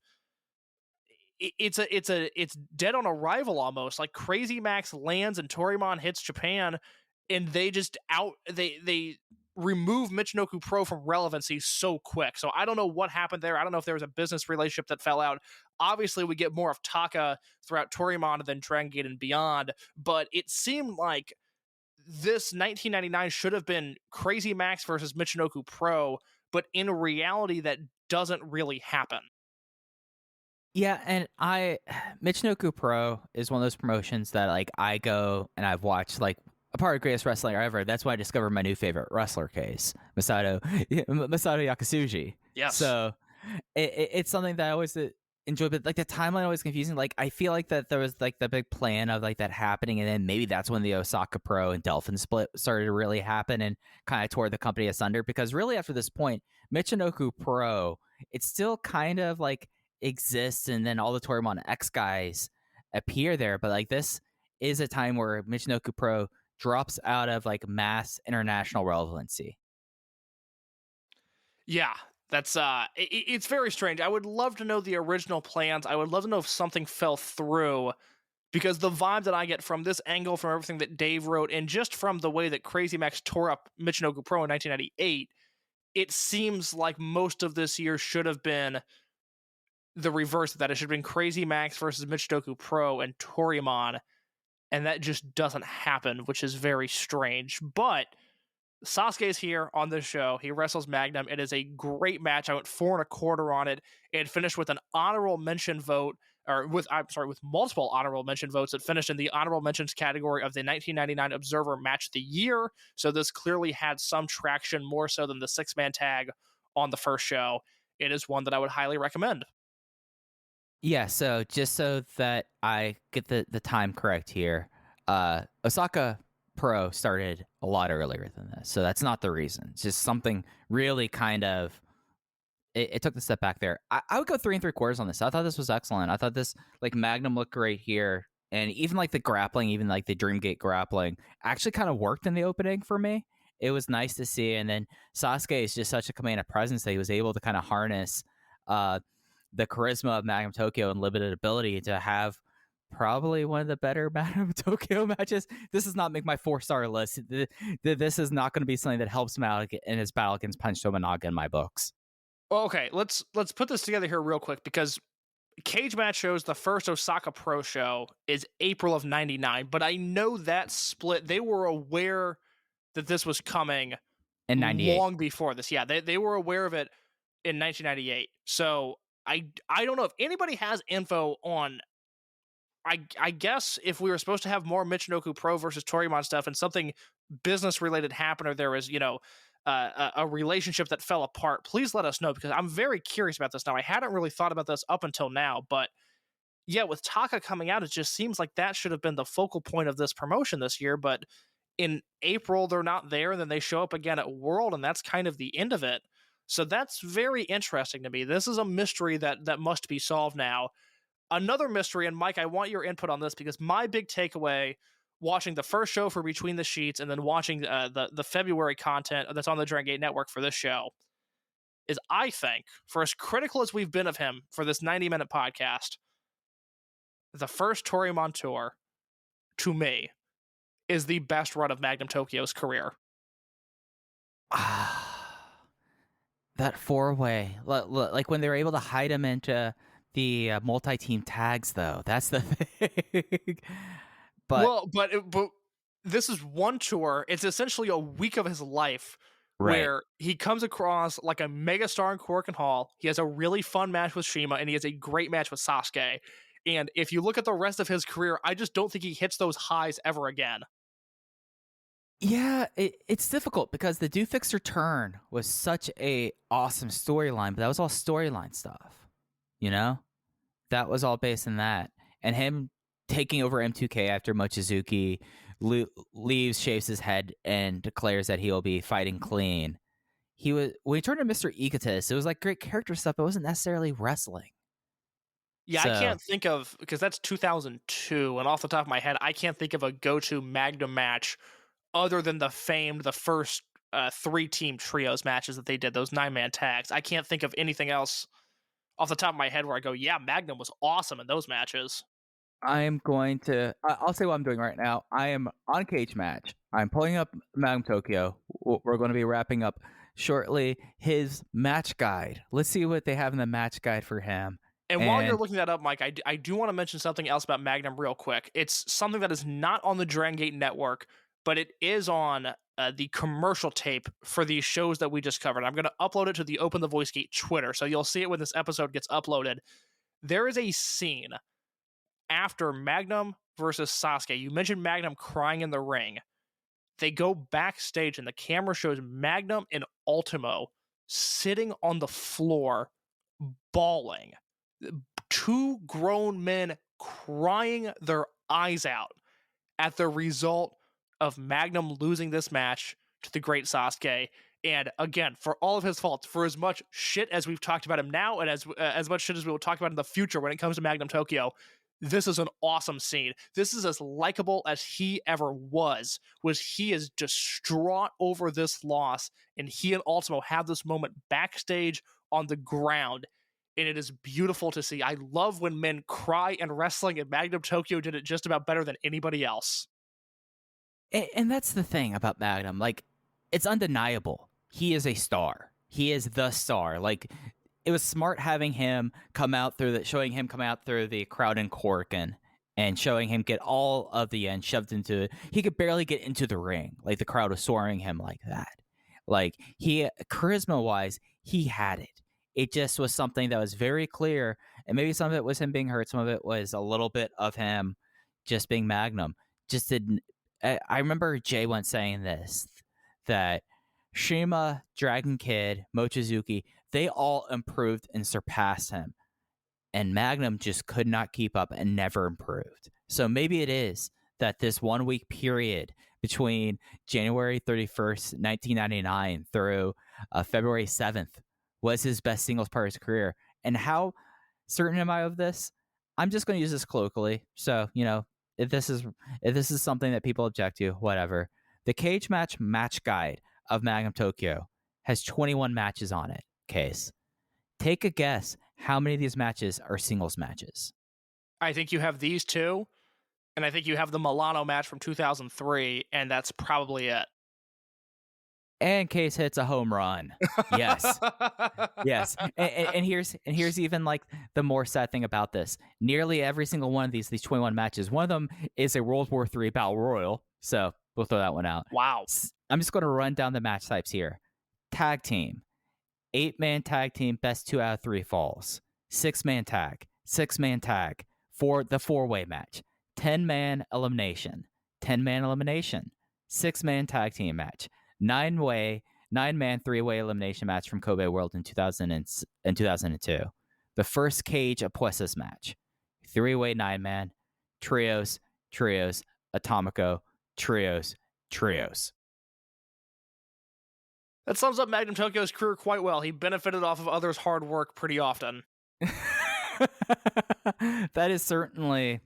it's dead on arrival almost. Crazy Max lands and Toryumon hits Japan, and they just they remove Michinoku Pro from relevancy so quick. So I don't know what happened there. I don't know if there was a business relationship that fell out. Obviously, we get more of Taka throughout Toryumon than Dragon Gate and beyond, but it seemed like this 1999 should have been Crazy Max versus Michinoku Pro, but in reality, that doesn't really happen. Yeah, and Michinoku Pro is one of those promotions that I go and I've watched a part of Greatest Wrestler Ever. That's why I discovered my new favorite wrestler case, Masato Yakusuji. Yes. So it's something that I always enjoy, but the timeline always confusing. I feel that there was the big plan of that happening, and then maybe that's when the Osaka Pro and Delphin split started to really happen and kind of tore the company asunder. Because really after this point, Michinoku Pro, it still kind of exists, and then all the Toryumon X guys appear there. But this is a time where Michinoku Pro drops out of mass international relevancy. Yeah, that's it's very strange. I would love to know the original plans. I would love to know if something fell through, because the vibe that I get from this angle, from everything that Dave wrote, and just from the way that Crazy Max tore up Michinoku Pro in 1998, it seems like most of this year should have been the reverse of that. It should have been Crazy Max versus Michinoku Pro and Toryumon, and that just doesn't happen, which is very strange. But Sasuke is here on this show. He wrestles Magnum. It is a great match. I went 4 1/4 on it. It finished with an honorable mention vote, with multiple honorable mention votes. It finished in the honorable mentions category of the 1999 Observer Match of the Year. So this clearly had some traction, more so than the 6-man tag on the first show. It is one that I would highly recommend. Yeah, so just so that I get the time correct here, Osaka Pro started a lot earlier than this, so that's not the reason. It's just something really kind of it took the step back there. I would go 3 3/4 on this. I thought this was excellent. I thought this Magnum looked great here, and even the grappling, even the Dreamgate grappling, actually kind of worked in the opening for me. it was nice to see. And then Sasuke is just such a command of presence that he was able to kind of harness the charisma of Magnum Tokyo and limited ability to have probably one of the better Magnum Tokyo matches. This does not make my 4-star list. This is not going to be something that helps him out in his battle against Punch Tominaga in my books. Well, okay, let's put this together here real quick, because Cage Match shows the first Osaka Pro show is April of 99, but I know that split, they were aware that this was coming In 98. long before this. Yeah, they were aware of it in 1998. So I don't know if anybody has info on, I guess if we were supposed to have more Michinoku Pro versus Toryumon stuff and something business related happened, or there was, a relationship that fell apart, please let us know, because I'm very curious about this now. I hadn't really thought about this up until now, but yeah, with Taka coming out, it just seems like that should have been the focal point of this promotion this year. But in April, they're not there, and then they show up again at World, and that's kind of the end of it. So that's very interesting to me. This is a mystery that must be solved now. Another mystery, and Mike, I want your input on this, because my big takeaway watching the first show for Between the Sheets and then watching the February content that's on the Dragon Gate Network for this show is, I think, for as critical as we've been of him for this 90-minute podcast, the first Toryumon tour, to me, is the best run of Magnum Tokyo's career. That 4-way, like when they were able to hide him into the multi-team tags, though, that's the thing. But this is one tour. It's essentially a week of his life, right, where he comes across like a megastar in Korakuen Hall. He has a really fun match with Shima, and he has a great match with Sasuke. And if you look at the rest of his career, I just don't think he hits those highs ever again. Yeah, it's difficult because the Do Fix Return was such a awesome storyline, but that was all storyline stuff. That was all based on that. And him taking over M2K after Mochizuki leaves, shaves his head, and declares that he will be fighting clean. When he turned to Mr. Egotist, it was like great character stuff, but it wasn't necessarily wrestling. Yeah, so I can't think of, because that's 2002, and off the top of my head, I can't think of a go-to Magnum match other than the first 3-team trios matches that they did, those 9-man tags. I can't think of anything else off the top of my head where I go, yeah, Magnum was awesome in those matches. I'll say what I'm doing right now. I am on Cage Match. I'm pulling up Magnum Tokyo. We're going to be wrapping up shortly his match guide. Let's see what they have in the match guide for him. And while you're looking that up, Mike, I do want to mention something else about Magnum real quick. It's something that is not on the Dragon Gate Network, but it is on the commercial tape for these shows that we just covered. I'm going to upload it to the Open the Voice Gate Twitter, so you'll see it when this episode gets uploaded. There is a scene after Magnum versus Sasuke. You mentioned Magnum crying in the ring. They go backstage, and the camera shows Magnum and Ultimo sitting on the floor, bawling. 2 grown men crying their eyes out at the result of Magnum losing this match to the great Sasuke. And again, for all of his faults, for as much shit as we've talked about him now, and as much shit as we will talk about in the future when it comes to Magnum Tokyo, this is an awesome scene. This is as likable as he ever was he is distraught over this loss, and he and Ultimo have this moment backstage on the ground, and it is beautiful to see. I love when men cry in wrestling, and Magnum Tokyo did it just about better than anybody else. And that's the thing about Magnum. Like, it's undeniable. He is a star. He is the star. Like, it was smart having him showing him come out through the crowd in Korakuen and showing him get all of the end shoved into it. He could barely get into the ring. Like, the crowd was soaring him like that. Like, charisma-wise, he had it. It just was something that was very clear, and maybe some of it was him being hurt, some of it was a little bit of him just being Magnum. Just didn't. I remember Jay once saying this, that Shima, Dragon Kid, Mochizuki, they all improved and surpassed him. And Magnum just could not keep up and never improved. So maybe it is that this 1 week period between January 31st, 1999 through February 7th was his best singles part of his career. And how certain am I of this? I'm just going to use this colloquially. So, if this is something that people object to, whatever. The cage match guide of Magnum Tokyo has 21 matches on it. Case. Take a guess how many of these matches are singles matches. I think you have these two, and I think you have the Milano match from 2003, and that's probably it. And Case hits a home run. Yes. Yes. And here's even like the more sad thing about this. Nearly every single one of these 21 matches, one of them is a World War III Battle Royal. So we'll throw that one out. Wow. I'm just going to run down the match types here. Tag team. 8-man tag team, best 2 out of 3 falls. 6-man tag. 6-man tag. For the 4-way match. 10-man elimination. 10-man elimination. 6-man tag team match. 9-man 3-way elimination match from Kobe World in 2002. The first cage apuestas match. 3-way 9-man. Trios. Atomico. Trios. That sums up Magnum Tokyo's career quite well. He benefited off of others' hard work pretty often. That is certainly,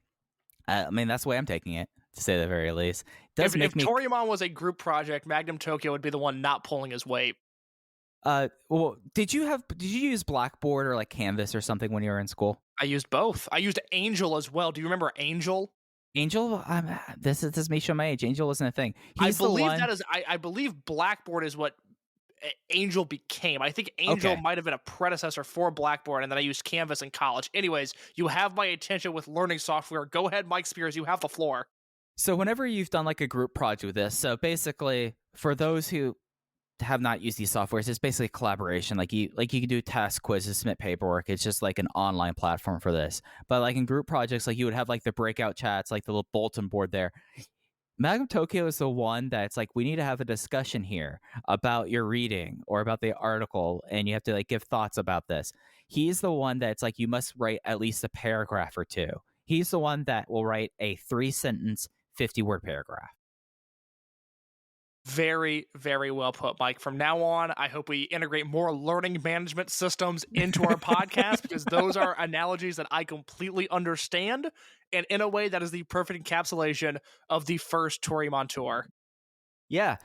that's the way I'm taking it, to say the very least. If Toryumon was a group project, Magnum Tokyo would be the one not pulling his weight. Well, did you use Blackboard or like Canvas or something when you were in school? I used both. I used Angel as well. Do you remember Angel? Angel, this is me showing my age. Angel wasn't a thing. I believe Blackboard is what Angel became. I think Angel might have been a predecessor for Blackboard, and then I used Canvas in college. Anyways, you have my attention with learning software. Go ahead, Mike Spears. You have the floor. So whenever you've done like a group project with this, so basically for those who have not used these softwares, it's basically collaboration. Like you can do task quizzes, submit paperwork. It's just like an online platform for this. But like in group projects, like you would have like the breakout chats, like the little bulletin board there. Magnum Tokyo is the one that's like, we need to have a discussion here about your reading or about the article, and you have to like give thoughts about this. He's the one that's like, you must write at least a paragraph or two. He's the one that will write a 3-sentence, 50-word paragraph. Very, very well put, Mike. From now on, I hope we integrate more learning management systems into our podcast, because those are analogies that I completely understand, and in a way that is the perfect encapsulation of the first Toryumon tour. Yeah.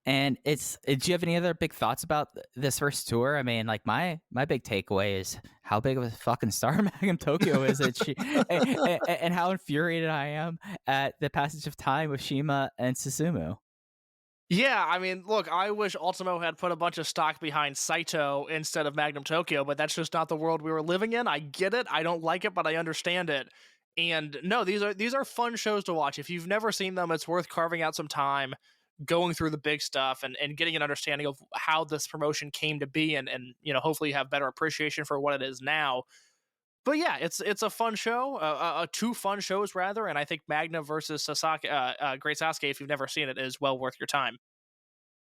And do you have any other big thoughts about this first tour? I mean, like my big takeaway is how big of a fucking star Magnum Tokyo is, and how infuriated I am at the passage of time with Shima and Susumu. Yeah, I mean, look, I wish Ultimo had put a bunch of stock behind Saito instead of Magnum Tokyo, but that's just not the world we were living in. I get it. I don't like it, but I understand it. And no, these are fun shows to watch. If you've never seen them, it's worth carving out some time, going through the big stuff and getting an understanding of how this promotion came to be, and hopefully you have better appreciation for what it is now. But yeah, it's a fun show, 2 fun shows rather, and I think Magna versus Sasaki, Great Sasuke, if you've never seen it, is well worth your time.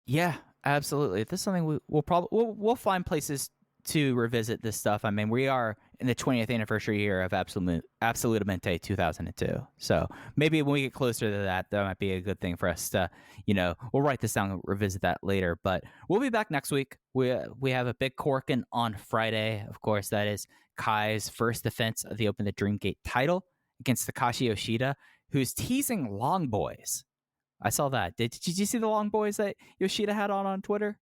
Yeah, absolutely. This is something we'll find places to revisit this stuff. I mean, we are in the 20th anniversary year of Absolutamente 2002. So maybe when we get closer to that might be a good thing for us to, we'll write this down and revisit that later. But we'll be back next week. We have a big Corkin on Friday. Of course, that is Kai's first defense of the Open the Dreamgate title against Takashi Yoshida, who's teasing Long Boys. I saw that. Did you see the Long Boys that Yoshida had on Twitter?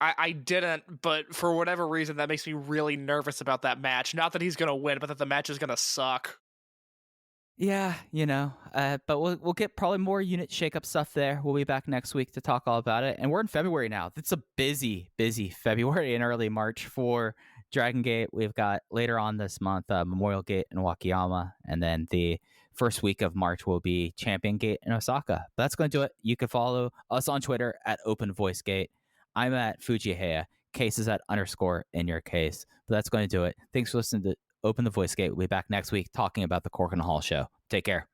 I didn't, but for whatever reason, that makes me really nervous about that match. Not that he's going to win, but that the match is going to suck. Yeah, but we'll get probably more unit shakeup stuff there. We'll be back next week to talk all about it. And we're in February now. It's a busy February and early March for Dragon Gate. We've got later on this month Memorial Gate in Wakayama, and then the first week of March will be Champion Gate in Osaka. But that's going to do it. You can follow us on Twitter at OpenVoiceGate. I'm at Fujihaya. Case is at _ in your case. But that's going to do it. Thanks for listening to Open the Voice Gate. We'll be back next week talking about the Cork and Hall show. Take care.